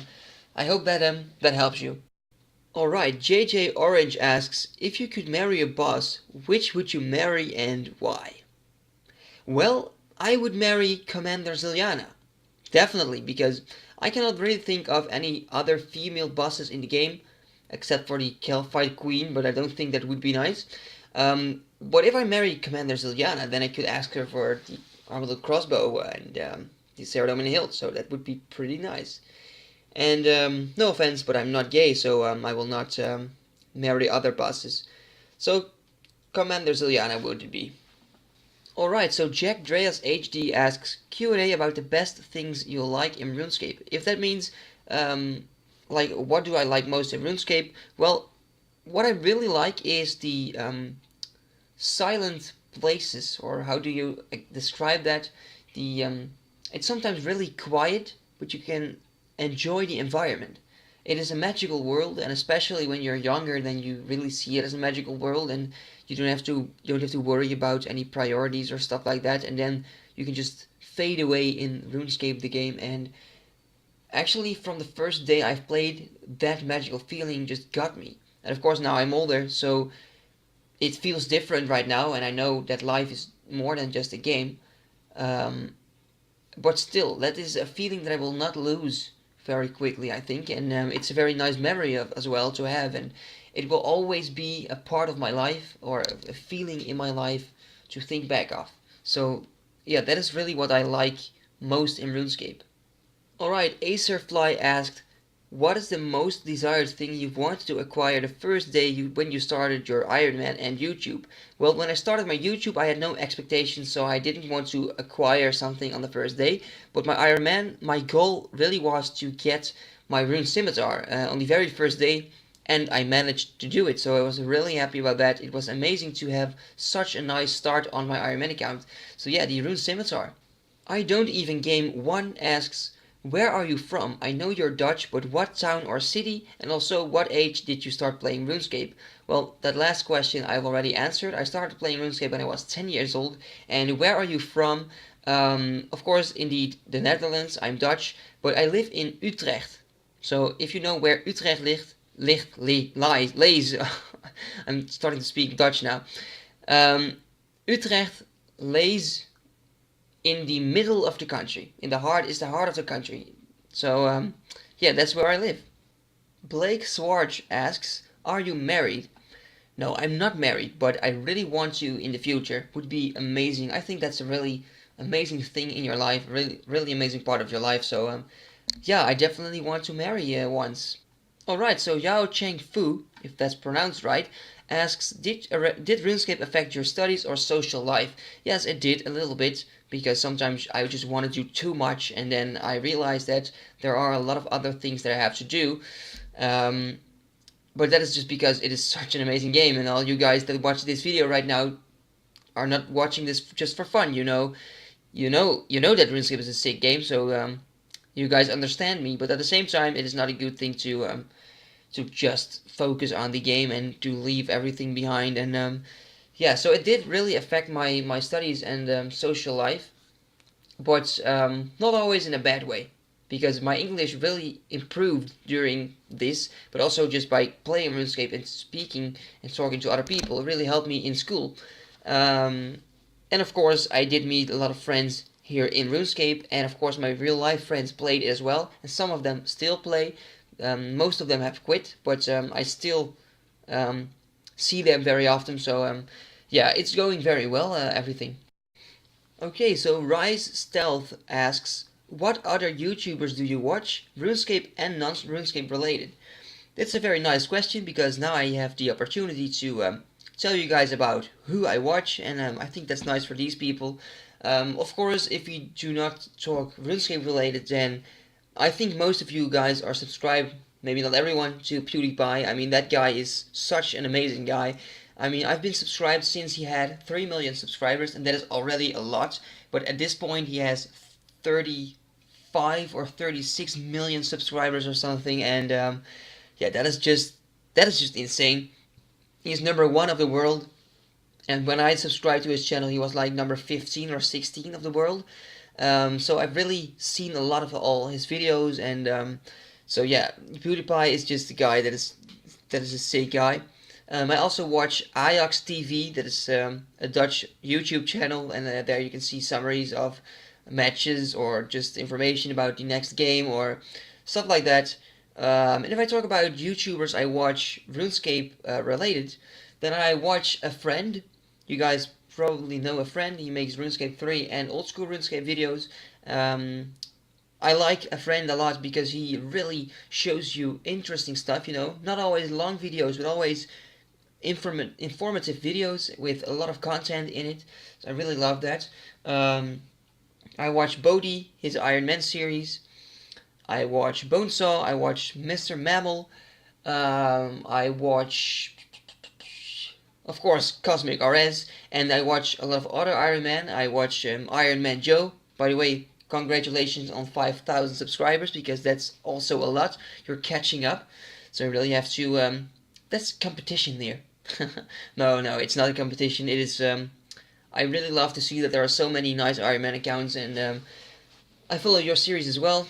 I hope that that helps you. All right, JJ Orange asks, if you could marry a boss, which would you marry and why? Well, I would marry Commander Ziliana. Definitely, because I cannot really think of any other female bosses in the game, except for the Kelphite Queen, but I don't think that would be nice. But if I marry Commander Ziliana, then I could ask her for the armored crossbow and the Seradomin Hilt, so that would be pretty nice. And no offense, but I'm not gay, so I will not marry other bosses. So Commander Ziliana would it be. Alright, so Jack Dreas HD asks Q&A about the best things you like in RuneScape. If that means, like, what do I like most in RuneScape? Well, what I really like is the silent places, or how do you describe that? The It's sometimes really quiet, but you can enjoy the environment. It is a magical world, and especially when you're younger, then you really see it as a magical world, and you don't have to worry about any priorities or stuff like that, and then you can just fade away in RuneScape the game. And actually, from the first day I've played, that magical feeling just got me. And of course, now I'm older, so it feels different right now, and I know that life is more than just a game. Um, but still, that is a feeling that I will not lose very quickly, I think, and it's a very nice memory of as well to have, and it will always be a part of my life or a feeling in my life to think back of. So yeah, that is really what I like most in RuneScape. Alright, Acerfly asked, what is the most desired thing you've wanted to acquire the first day when you started your Ironman and YouTube? Well, when I started my YouTube, I had no expectations, so I didn't want to acquire something on the first day. But my Ironman, my goal really was to get my Rune Scimitar on the very first day, and I managed to do it. So I was really happy about that. It was amazing to have such a nice start on my Ironman account. So yeah, the Rune Scimitar. I don't even game one asks, where are you from? I know you're Dutch, but what town or city? And also, what age did you start playing RuneScape? Well, that last question I've already answered. I started playing RuneScape when I was 10 years old. And where are you from? Of course, indeed, the Netherlands. I'm Dutch, but I live in Utrecht. So if you know where Utrecht lies. I'm starting to speak Dutch now. Utrecht lays in the middle of the country. In the heart is the heart of the country. So yeah, that's where I live. Blake Swartz asks, "Are you married?" No, I'm not married, but I really want to in the future. Would be amazing. I think that's a really amazing thing in your life. Really, really amazing part of your life. So yeah, I definitely want to marry once. Alright, so Yao Cheng Fu, if that's pronounced right, asks, did RuneScape affect your studies or social life? Yes, it did a little bit, because sometimes I just want to do too much, and then I realize that there are a lot of other things that I have to do. But that is just because it is such an amazing game, and all you guys that watch this video right now are not watching this just for fun, you know that RuneScape is a sick game, so you guys understand me, but at the same time, it is not a good thing to just focus on the game and to leave everything behind. And yeah, so it did really affect my studies and social life, but not always in a bad way, because my English really improved during this, but also just by playing RuneScape and speaking and talking to other people. It really helped me in school. And of course, I did meet a lot of friends here in RuneScape, and of course my real life friends played as well, and some of them still play. Most of them have quit, but I still see them very often. So yeah, it's going very well, everything. Okay, so Rise Stealth asks, what other YouTubers do you watch, RuneScape and non-RuneScape related? That's a very nice question, because now I have the opportunity to tell you guys about who I watch, and I think that's nice for these people. Of course, if we do not talk RuneScape related, then I think most of you guys are subscribed, maybe not everyone, to PewDiePie. I mean, that guy is such an amazing guy. I mean, I've been subscribed since he had 3 million subscribers, and that is already a lot. But at this point, he has 35 or 36 million subscribers or something, and yeah, that is just insane. He's number 1 of the world, and when I subscribed to his channel, he was like number 15 or 16 of the world. So I've really seen a lot of all his videos, and so yeah, PewDiePie is just a guy that is a sick guy. I also watch Ajax TV, that is a Dutch YouTube channel, and there you can see summaries of matches or just information about the next game or stuff like that. And if I talk about YouTubers I watch RuneScape related, then I watch a friend. You guys probably know a friend. He makes RuneScape 3 and old school RuneScape videos. I like a friend a lot because he really shows you interesting stuff, not always long videos, but always informative videos with a lot of content in it. So I really love that. I watch Bodhi, his Iron Man series. I watch Bonesaw. I watch Mr. Mammal. I watch, of course, Cosmic RS, and I watch a lot of other Iron Man. I watch Iron Man Joe. By the way, congratulations on 5,000 subscribers, because that's also a lot. You're catching up, so you really have to. That's competition there. No, it's not a competition. It is. I really love to see that there are so many nice Ironman accounts, and I follow your series as well.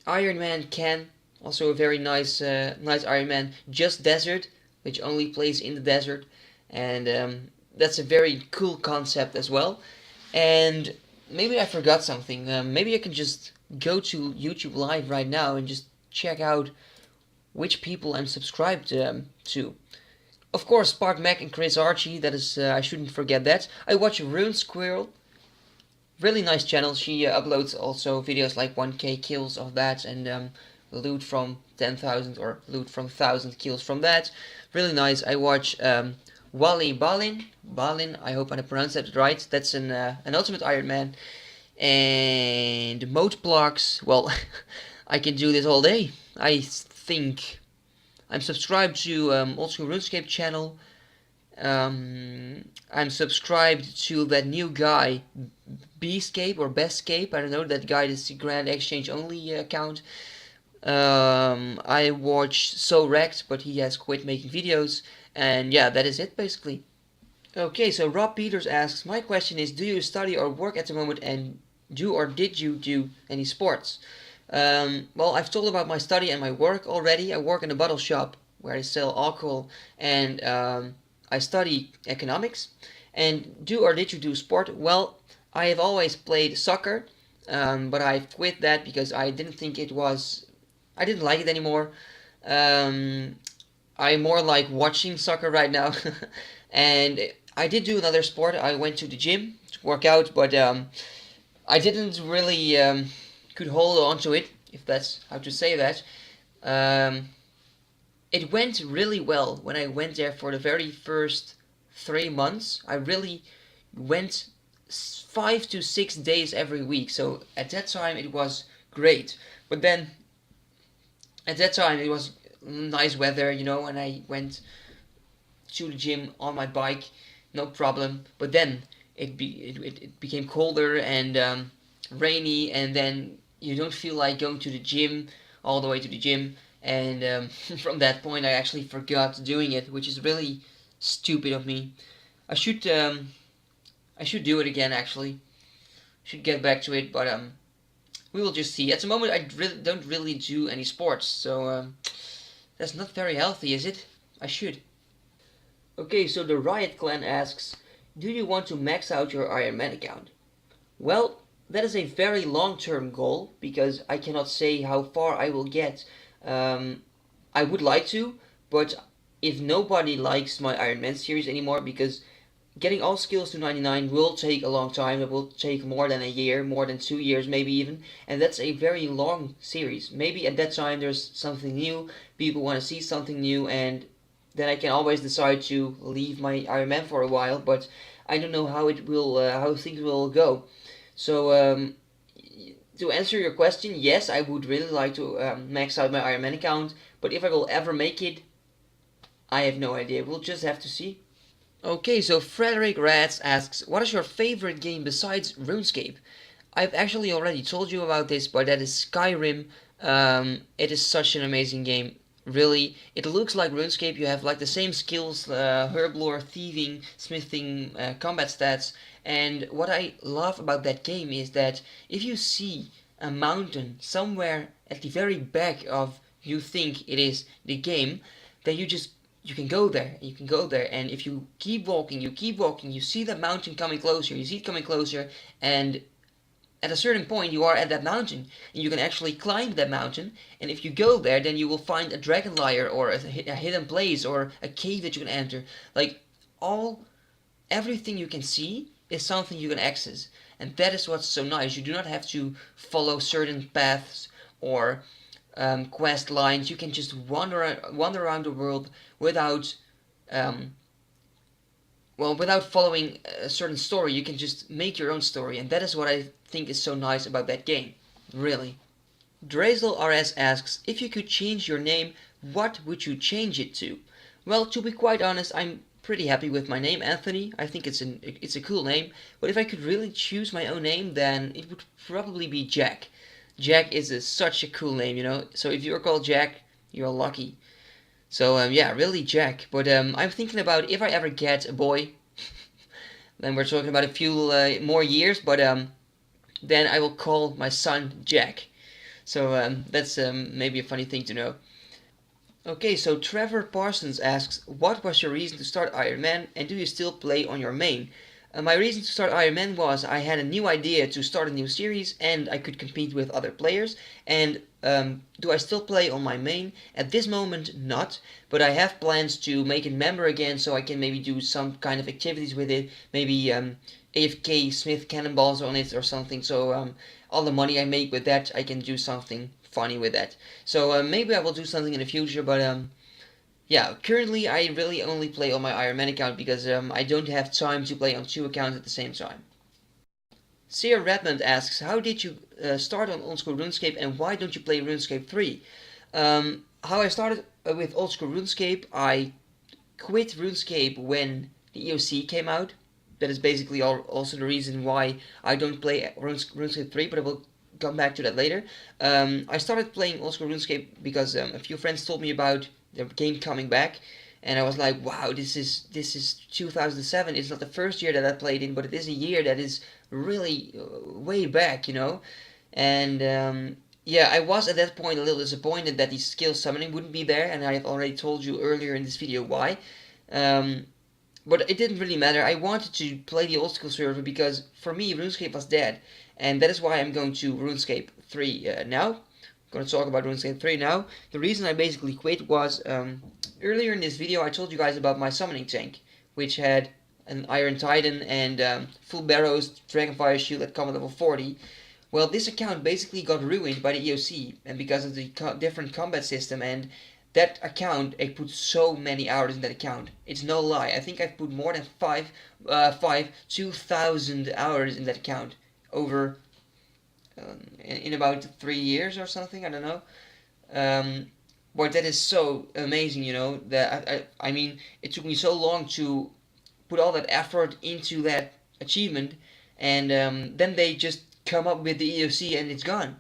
Ironman Can, also a very nice Ironman. Just Desert, which only plays in the desert, and that's a very cool concept as well. And maybe I forgot something. Maybe I can just go to YouTube Live right now and just check out which people I'm subscribed to. Of course, Spark Mac and Chris Archie. That is, I shouldn't forget that. I watch Rune Squirrel. Really nice channel. She uploads also videos like 1k kills of that, and loot from 10,000 or loot from 1,000 kills from that. Really nice. I watch Wally Balin. I hope I pronounced that right. That's an Ultimate Iron Man. And Mode Blocks. Well, I can do this all day. I think I'm subscribed to Old School Runescape channel. I'm subscribed to that new guy, Bscape or Bestscape. I don't know, that guy is the Grand Exchange only account. I watch So Wrecked, but he has quit making videos. And yeah, that is it basically. Okay, so Rob Peters asks, my question is, do you study or work at the moment, and do or did you do any sports? Well, I've told about my study and my work already. I work in a bottle shop where I sell alcohol, and I study economics. And do or did you do sport? Well, I have always played soccer, but I quit that because I didn't think it was, I didn't like it anymore. I more like watching soccer right now. And I did do another sport. I went to the gym to work out, but I didn't really could hold on to it, if that's how to say that. It went really well when I went there for the very first 3 months. I really went 5 to 6 days every week. So at that time it was great. But then at that time it was nice weather, you know, and I went to the gym on my bike, no problem. But then it became colder and rainy, and then you don't feel like going to the gym, all the way to the gym. And from that point I actually forgot doing it, which is really stupid of me. I should do it again, actually. Should get back to it, but we will just see. At the moment I don't really do any sports, so that's not very healthy, is it? I should. Okay, so the Riot Clan asks, do you want to max out your Iron Man account? Well, that is a very long-term goal, because I cannot say how far I will get. I would like to, but if nobody likes my Iron Man series anymore, because getting all skills to 99 will take a long time. It will take more than a year, more than 2 years maybe even, and that's a very long series. Maybe at that time there's something new, people want to see something new, and then I can always decide to leave my Iron Man for a while, but I don't know how it will, how things will go. So to answer your question, yes, I would really like to max out my Iron Man account, but if I will ever make it, I have no idea. We'll just have to see. Okay, so Frederick Rats asks, what is your favorite game besides RuneScape? I've actually already told you about this, but that is Skyrim. It is such an amazing game. Really, it looks like RuneScape. You have like the same skills, herblore, thieving, smithing, combat stats. And what I love about that game is that if you see a mountain somewhere at the very back of you think it is the game, then you can go there, and if you keep walking, you see the mountain coming closer, you see it coming closer, and at a certain point you are at that mountain, and you can actually climb that mountain, and if you go there, then you will find a dragon lair, or a hidden place, or a cave that you can enter. Like, everything you can see is something you can access, and that is what's so nice. You do not have to follow certain paths or quest lines. You can just wander around the world without without following a certain story. You can just make your own story, and that is what I think is so nice about that game, really. Drazel RS asks, if you could change your name, what would you change it to? Well, to be quite honest, I'm pretty happy with my name, Anthony. I think it's a cool name. But if I could really choose my own name, then it would probably be Jack. Jack is such a cool name, you know. So if you're called Jack, you're lucky. So yeah, really Jack. But I'm thinking about if I ever get a boy, then we're talking about a few more years. But then I will call my son Jack. So that's maybe a funny thing to know. Okay, so Trevor Parsons asks, what was your reason to start Ironman and do you still play on your main? My reason to start Ironman was I had a new idea to start a new series and I could compete with other players. And do I still play on my main? At this moment, not, but I have plans to make it member again so I can maybe do some kind of activities with it. Maybe AFK Smith cannonballs on it or something. So all the money I make with that, I can do something funny with that. So maybe I will do something in the future, but yeah, currently I really only play on my Ironman account because I don't have time to play on two accounts at the same time. Seer Redmond asks, how did you start on Old School Runescape and why don't you play Runescape 3? How I started with Old School Runescape, I quit RuneScape when the EOC came out. That is basically also the reason why I don't play RuneScape 3, but I will come back to that later. I started playing Old School RuneScape because a few friends told me about the game coming back, and I was like, wow, this is 2007. It's not the first year that I played in, but it is a year that is really way back, you know. And yeah, I was at that point a little disappointed that the skill summoning wouldn't be there, and I have already told you earlier in this video why. But it didn't really matter. I wanted to play the old school server because for me RuneScape was dead, and that is why I'm going to RuneScape 3 now. I'm going to talk about RuneScape 3 now. The reason I basically quit was earlier in this video I told you guys about my summoning tank, which had an Iron Titan and full barrows, Dragonfire Shield at combat level 40. Well, this account basically got ruined by the EOC and because of the different combat system, and that account, I put so many hours in that account. It's no lie. I think I've put more than 2,000 hours in that account over in about 3 years or something. I don't know. But that is so amazing, you know. That I mean, it took me so long to put all that effort into that achievement, and then they just come up with the EOC and it's gone.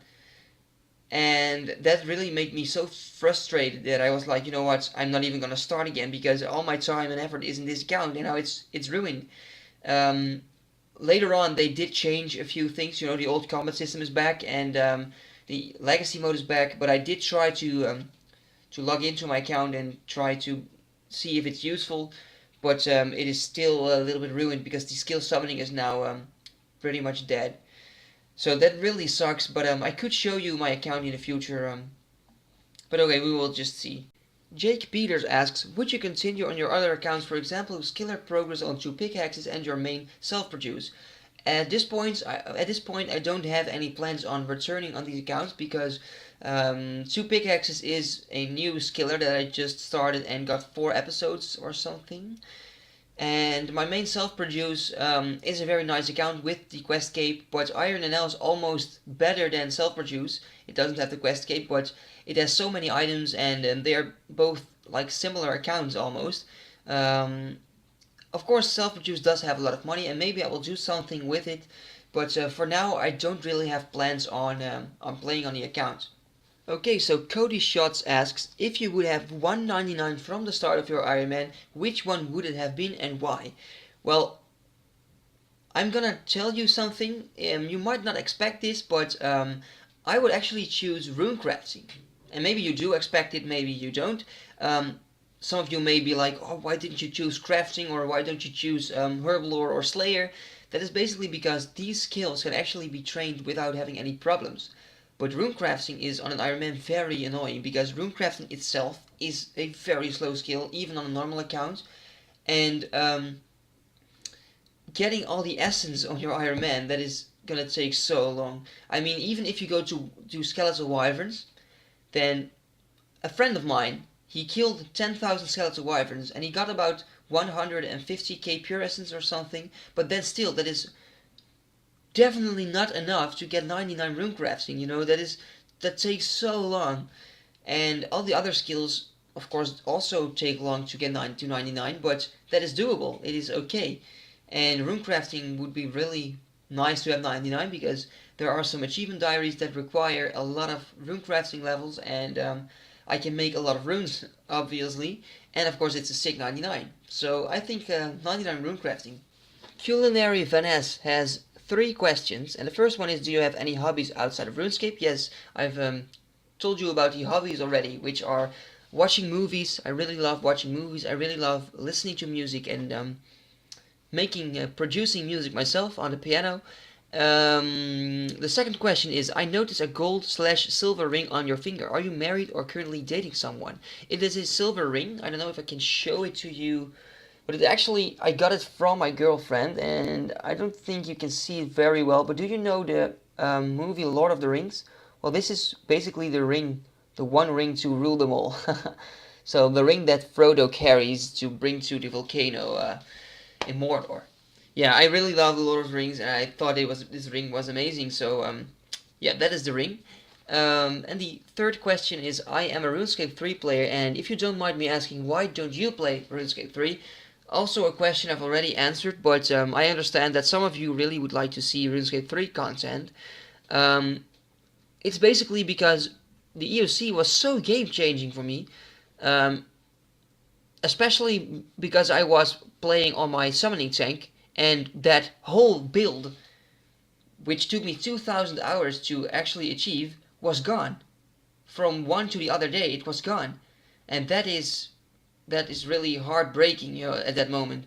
And that really made me so frustrated that I was like, you know what, I'm not even gonna start again because all my time and effort is in this account, and now it's ruined. Later on, they did change a few things. You know, the old combat system is back and the legacy mode is back. But I did try to log into my account and try to see if it's useful. But it is still a little bit ruined because the skill summoning is now pretty much dead. So that really sucks, but I could show you my account in the future. But okay, we will just see. Jake Peters asks, would you continue on your other accounts, for example, with skiller progress on 2 pickaxes and your main self-produce? At this point, I don't have any plans on returning on these accounts because 2 pickaxes is a new skiller that I just started and got 4 episodes or something. And my main self-produce is a very nice account with the quest cape, but Iron NL is almost better than self-produce. It doesn't have the quest cape, but it has so many items, and they are both like similar accounts almost. Of course, self-produce does have a lot of money, and maybe I will do something with it, but for now I don't really have plans on playing on the account. Okay, so Cody Shots asks, if you would have 199 from the start of your Ironman, which one would it have been and why? Well, I'm gonna tell you something. You might not expect this, but I would actually choose Runecrafting. And maybe you do expect it, maybe you don't. Some of you may be like, oh, why didn't you choose Crafting, or why don't you choose Herblore or Slayer? That is basically because these skills can actually be trained without having any problems. But runecrafting is on an Ironman very annoying because runecrafting itself is a very slow skill, even on a normal account. And getting all the essence on your Ironman, that is gonna take so long. I mean, even if you go to do skeletal wyverns, then a friend of mine, he killed 10,000 skeletal wyverns and he got about 150k pure essence or something, but then still, that is definitely not enough to get 99 runecrafting, you know, that takes so long. And all the other skills of course also take long to get 299, but that is doable. It is okay. And runecrafting would be really nice to have 99 because there are some achievement diaries that require a lot of runecrafting levels, and I can make a lot of runes, obviously, and of course it's a sick 99. So I think 99 runecrafting. Culinary Vanessa has 3 questions, and the first one is, do you have any hobbies outside of RuneScape? Yes, I've told you about the hobbies already, which are watching movies. I really love watching movies. I really love listening to music and producing music myself on the piano. The second question is, I noticed a gold/silver ring on your finger. Are you married or currently dating someone? It is a silver ring. I don't know if I can show it to you, but it actually, I got it from my girlfriend, and I don't think you can see it very well. But do you know the movie Lord of the Rings? Well, this is basically the ring, the one ring to rule them all. So the ring that Frodo carries to bring to the volcano in Mordor. Yeah, I really love the Lord of the Rings, and I thought this ring was amazing. So yeah, that is the ring. And the third question is, I am a RuneScape 3 player, and if you don't mind me asking, why don't you play RuneScape 3? Also a question I've already answered, but I understand that some of you really would like to see RuneScape 3 content. It's basically because the EOC was so game-changing for me, especially because I was playing on my summoning tank, and that whole build, which took me 2,000 hours to actually achieve, was gone. From one to the other day, it was gone. And that is really heartbreaking, at that moment.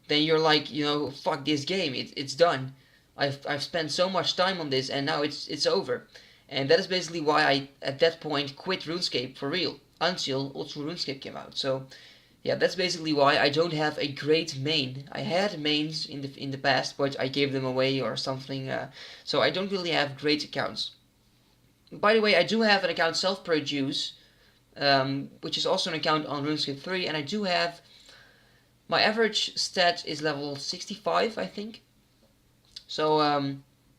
Then you're like, fuck this game, it's done. I've spent so much time on this, and now it's over. And that is basically why I, at that point, quit RuneScape for real, until Ultra RuneScape came out. So, yeah, that's basically why I don't have a great main. I had mains in the past, but I gave them away or something, so I don't really have great accounts. By the way, I do have an account self-produce, which is also an account on RuneScape 3, and I do have, my average stat is level 65, I think. So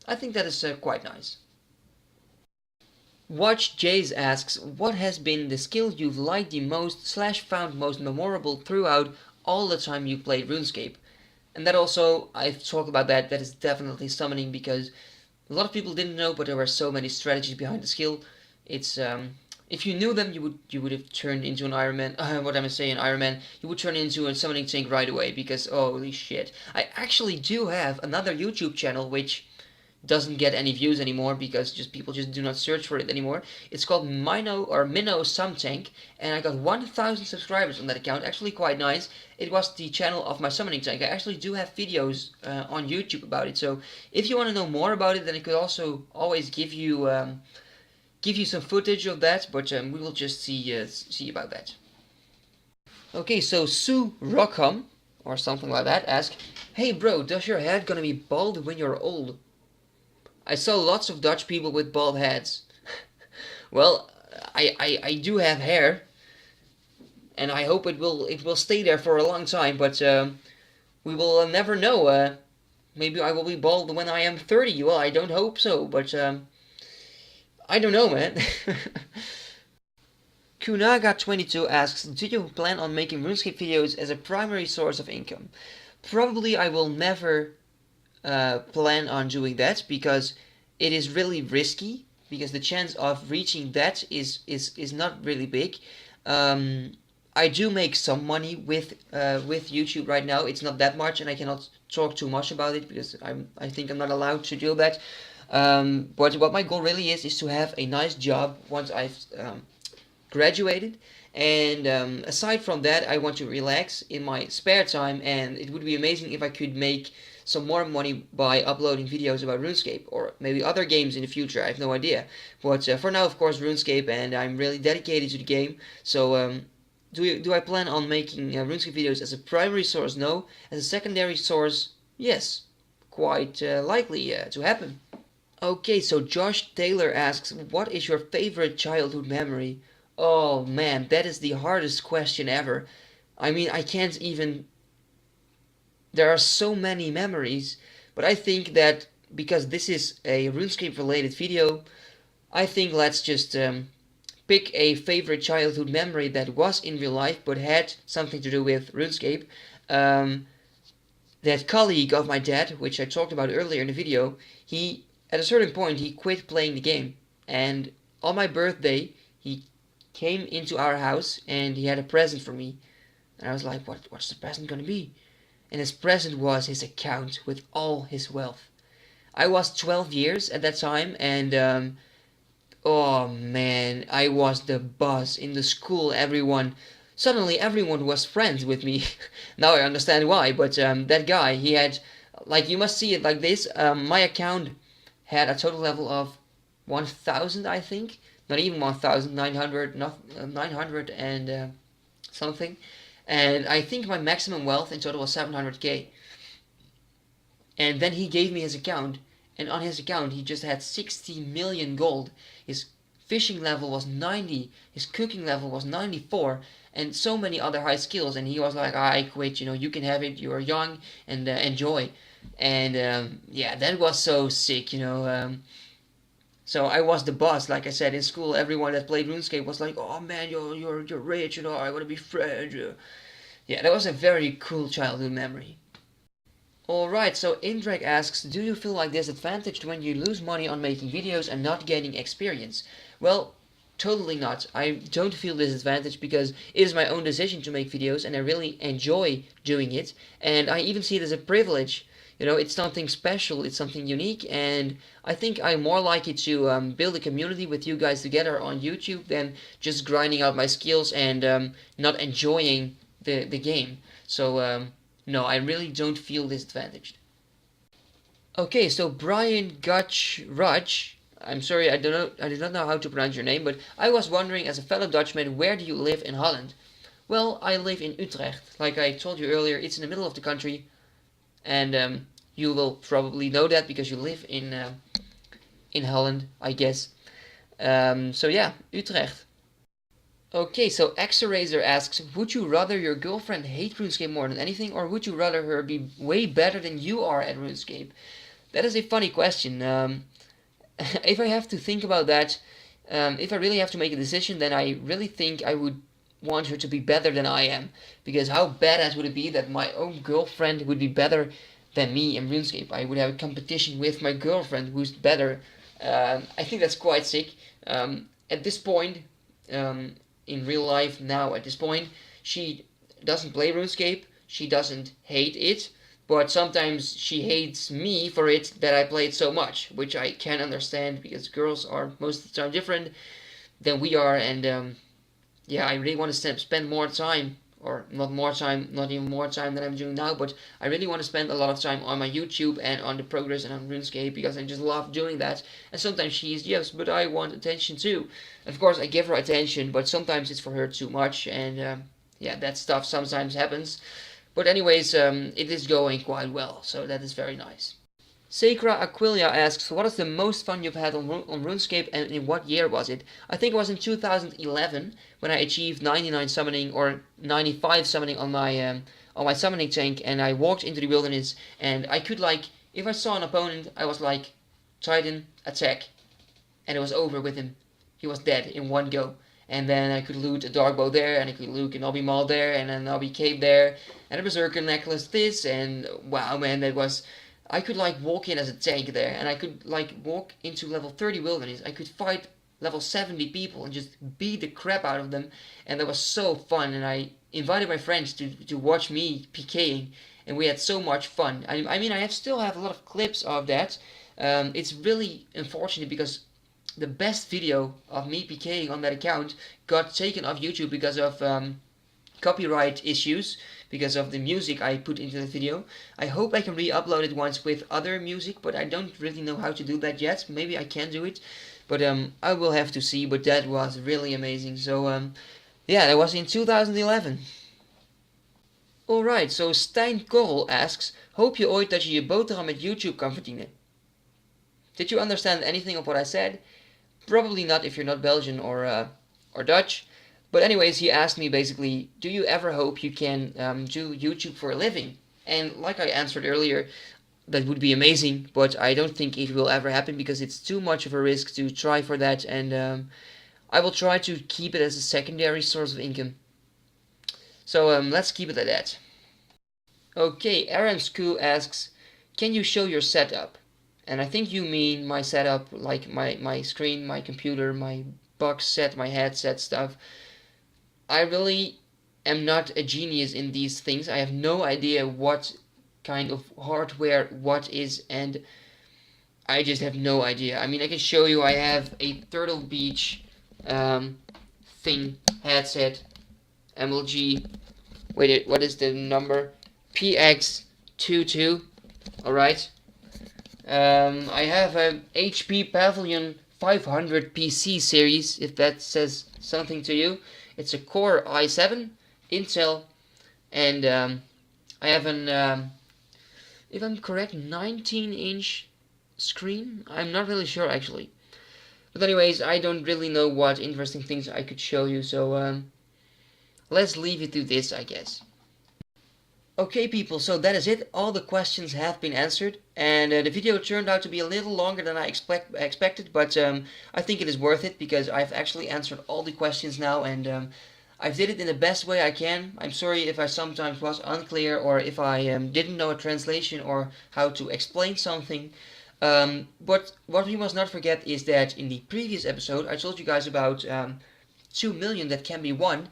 I think that is quite nice. Watch Jays asks, what has been the skill you've liked the most/found most memorable throughout all the time you played RuneScape? And that also, I've talked about that is definitely summoning, because a lot of people didn't know, but there were so many strategies behind the skill. It's if you knew them, you would have turned into an Ironman. What am I saying, Ironman? You would turn into a summoning tank right away, because holy shit! I actually do have another YouTube channel which doesn't get any views anymore because people just do not search for it anymore. It's called Minnow Tank, and I got 1,000 subscribers on that account. Actually, quite nice. It was the channel of my summoning tank. I actually do have videos on YouTube about it. So if you want to know more about it, then I could also always give you some footage of that. But we will just see about that. Okay, so Sue Rockham or something like that asks, "Hey bro, does your head gonna be bald when you're old?" I saw lots of Dutch people with bald heads. Well, I do have hair, and I hope it will stay there for a long time. But we will never know. Maybe I will be bald when I am 30. Well, I don't hope so, but I don't know, man. Kunaga22 asks, do you plan on making RuneScape videos as a primary source of income? Probably I will never plan on doing that, because it is really risky, because the chance of reaching that is not really big. I do make some money with YouTube right now. It's not that much, and I cannot talk too much about it because I think I'm not allowed to do that. But what my goal really is to have a nice job once I've graduated, and aside from that, I want to relax in my spare time, and it would be amazing if I could make some more money by uploading videos about RuneScape, or maybe other games in the future. I have no idea. But for now, of course, RuneScape, and I'm really dedicated to the game. So do I plan on making RuneScape videos as a primary source? No. As a secondary source, yes. Quite likely to happen. Okay, so Josh Taylor asks, what is your favorite childhood memory? Oh man, that is the hardest question ever. I mean, I can't even... There are so many memories, but I think that because this is a RuneScape related video, I think let's just pick a favorite childhood memory that was in real life but had something to do with RuneScape, that colleague of my dad, which I talked about earlier in the video, he at a certain point he quit playing the game, and on my birthday he came into our house and he had a present for me, and I was like, what's the present gonna be? And his present was his account with all his wealth. I was 12 years at that time, and oh man, I was the boss in the school. Suddenly everyone was friends with me. Now I understand why, but that guy, he had, like, you must see it like this. My account had a total level of 1,000, I think. Not even 1,900, not 900 and something. And I think my maximum wealth in total was 700k. And then he gave me his account, and on his account he just had 60 million gold. His fishing level was 90, his cooking level was 94, and so many other high skills. And he was like, I quit, you can have it, you're young, and enjoy. And yeah, that was so sick. So I was the boss, like I said, in school. Everyone that played RuneScape was like, "Oh man, you're rich, I want to be friends." Yeah, that was a very cool childhood memory. Alright, so Indrag asks, do you feel like disadvantaged when you lose money on making videos and not gaining experience? Well, totally not. I don't feel disadvantaged because it is my own decision to make videos and I really enjoy doing it. And I even see it as a privilege. It's something special, it's something unique, and I think I'm more likely to build a community with you guys together on YouTube than just grinding out my skills and not enjoying the game. So no, I really don't feel disadvantaged. Okay, so Brian Gutch Rudge, I'm sorry, I do not know how to pronounce your name, but I was wondering, as a fellow Dutchman, where do you live in Holland? Well, I live in Utrecht. Like I told you earlier, it's in the middle of the country, and you will probably know that because you live in Holland, I guess. So yeah, Utrecht. Okay, so Xerazer asks, would you rather your girlfriend hate RuneScape more than anything, or would you rather her be way better than you are at RuneScape? That is a funny question. If I have to think about that, if I really have to make a decision, then I really think I would want her to be better than I am. Because how badass would it be that my own girlfriend would be better than me in RuneScape? I would have a competition with my girlfriend who's better. I think that's quite sick. At this point, in real life now, at this point, she doesn't play RuneScape, she doesn't hate it, but sometimes she hates me for it that I play it so much, which I can understand because girls are most of the time different than we are, and yeah, I really want to spend more time, or not more time, not even more time than I'm doing now, but I really want to spend a lot of time on my YouTube and on the progress and on RuneScape because I just love doing that. And sometimes she's, yes, but I want attention too. Of course, I give her attention, but sometimes it's for her too much, and yeah, that stuff sometimes happens. But anyways, it is going quite well, so that is very nice. Sacra Aquilia asks, what is the most fun you've had on RuneScape and in what year was it? I think it was in 2011 when I achieved 99 summoning or 95 summoning on my summoning tank, and I walked into the wilderness and I could, like, if I saw an opponent, I was like, Titan, attack, and it was over with him. He was dead in one go. And then I could loot a dark bow there, and I could loot an obby maul there, and an obby cape there, and a berserker necklace this, and wow man, that was... I could like walk in as a tank there, and I could like walk into level 30 wilderness. I could fight level 70 people and just beat the crap out of them, and that was so fun. And I invited my friends to watch me PKing, and we had so much fun. I mean, still have a lot of clips of that. It's really unfortunate because the best video of me PKing on that account got taken off YouTube because of copyright issues, because of the music I put into the video. I hope I can re-upload it once with other music, but I don't really know how to do that yet. Maybe I can do it, but I will have to see. But that was really amazing. So yeah, that was in 2011. Alright, so Stijn Korrel asks, hoop je ooit dat je je boterham met YouTube kan verdienen? Did you understand anything of what I said? Probably not if you're not Belgian or Dutch. But anyways, he asked me basically, do you ever hope you can do YouTube for a living? And like I answered earlier, that would be amazing, but I don't think it will ever happen because it's too much of a risk to try for that, and I will try to keep it as a secondary source of income. So let's keep it at that. Okay, Aaron School asks, can you show your setup? And I think you mean my setup, like my screen, my computer, my box set, my headset stuff. I really am not a genius in these things. I have no idea what kind of hardware what is, and I just have no idea. I mean, I can show you. I have a Turtle Beach thing headset, MLG. Wait, what is the number? PX22. All right. I have a HP Pavilion 500 PC series, if that says something to you. It's a Core i7 Intel, and I have an, if I'm correct, 19-inch screen. I'm not really sure actually. But anyways, I don't really know what interesting things I could show you, so let's leave it to this, I guess. Okay people, so that is it. All the questions have been answered, and the video turned out to be a little longer than I expected, but I think it is worth it because I've actually answered all the questions now, and I did it in the best way I can. I'm sorry if I sometimes was unclear or if I didn't know a translation or how to explain something. But what we must not forget is that in the previous episode I told you guys about 2 million that can be won,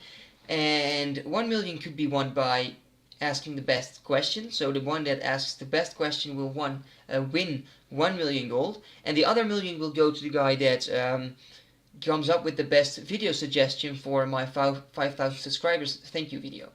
and 1 million could be won by asking the best question. So the one that asks the best question will win 1 million gold, and the other million will go to the guy that comes up with the best video suggestion for my 5,000 subscribers thank you video.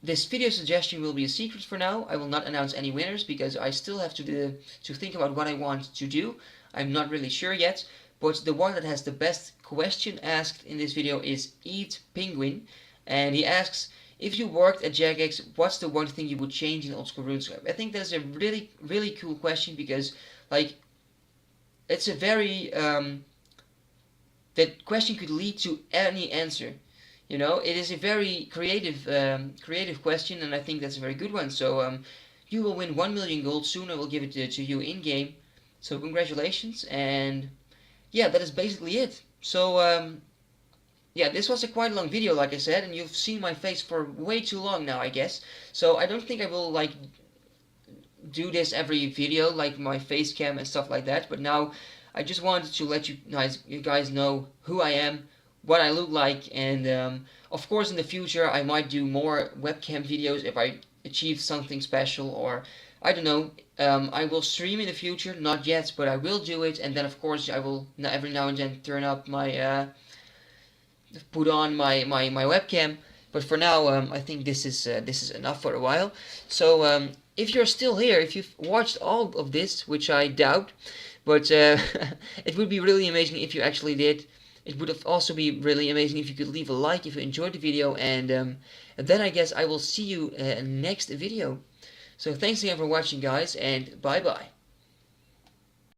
This video suggestion will be a secret for now. I will not announce any winners because I still have to think about what I want to do. I'm not really sure yet, but the one that has the best question asked in this video is Eat Penguin, and he asks, if you worked at Jagex, what's the one thing you would change in old school RuneScape? I think that's a really, really cool question because, like, it's a very, that question could lead to any answer. You know, it is a very creative question, and I think that's a very good one. So, you will win 1 million gold soon. I will give it to you in game. So, congratulations, and yeah, that is basically it. So, yeah, this was a quite long video, like I said, and you've seen my face for way too long now, I guess. So I don't think I will, like, do this every video, like my face cam and stuff like that. But now I just wanted to let you guys know who I am, what I look like, and of course in the future I might do more webcam videos if I achieve something special, or I don't know. I will stream in the future, not yet, but I will do it, and then of course I will every now and then turn up my put on my webcam. But for now, I think this is enough for a while. So if you're still here, if you've watched all of this, which I doubt, but it would be really amazing if you actually did. It would also be really amazing if you could leave a like if you enjoyed the video, and then I guess I will see you next video. So thanks again for watching, guys, and bye bye.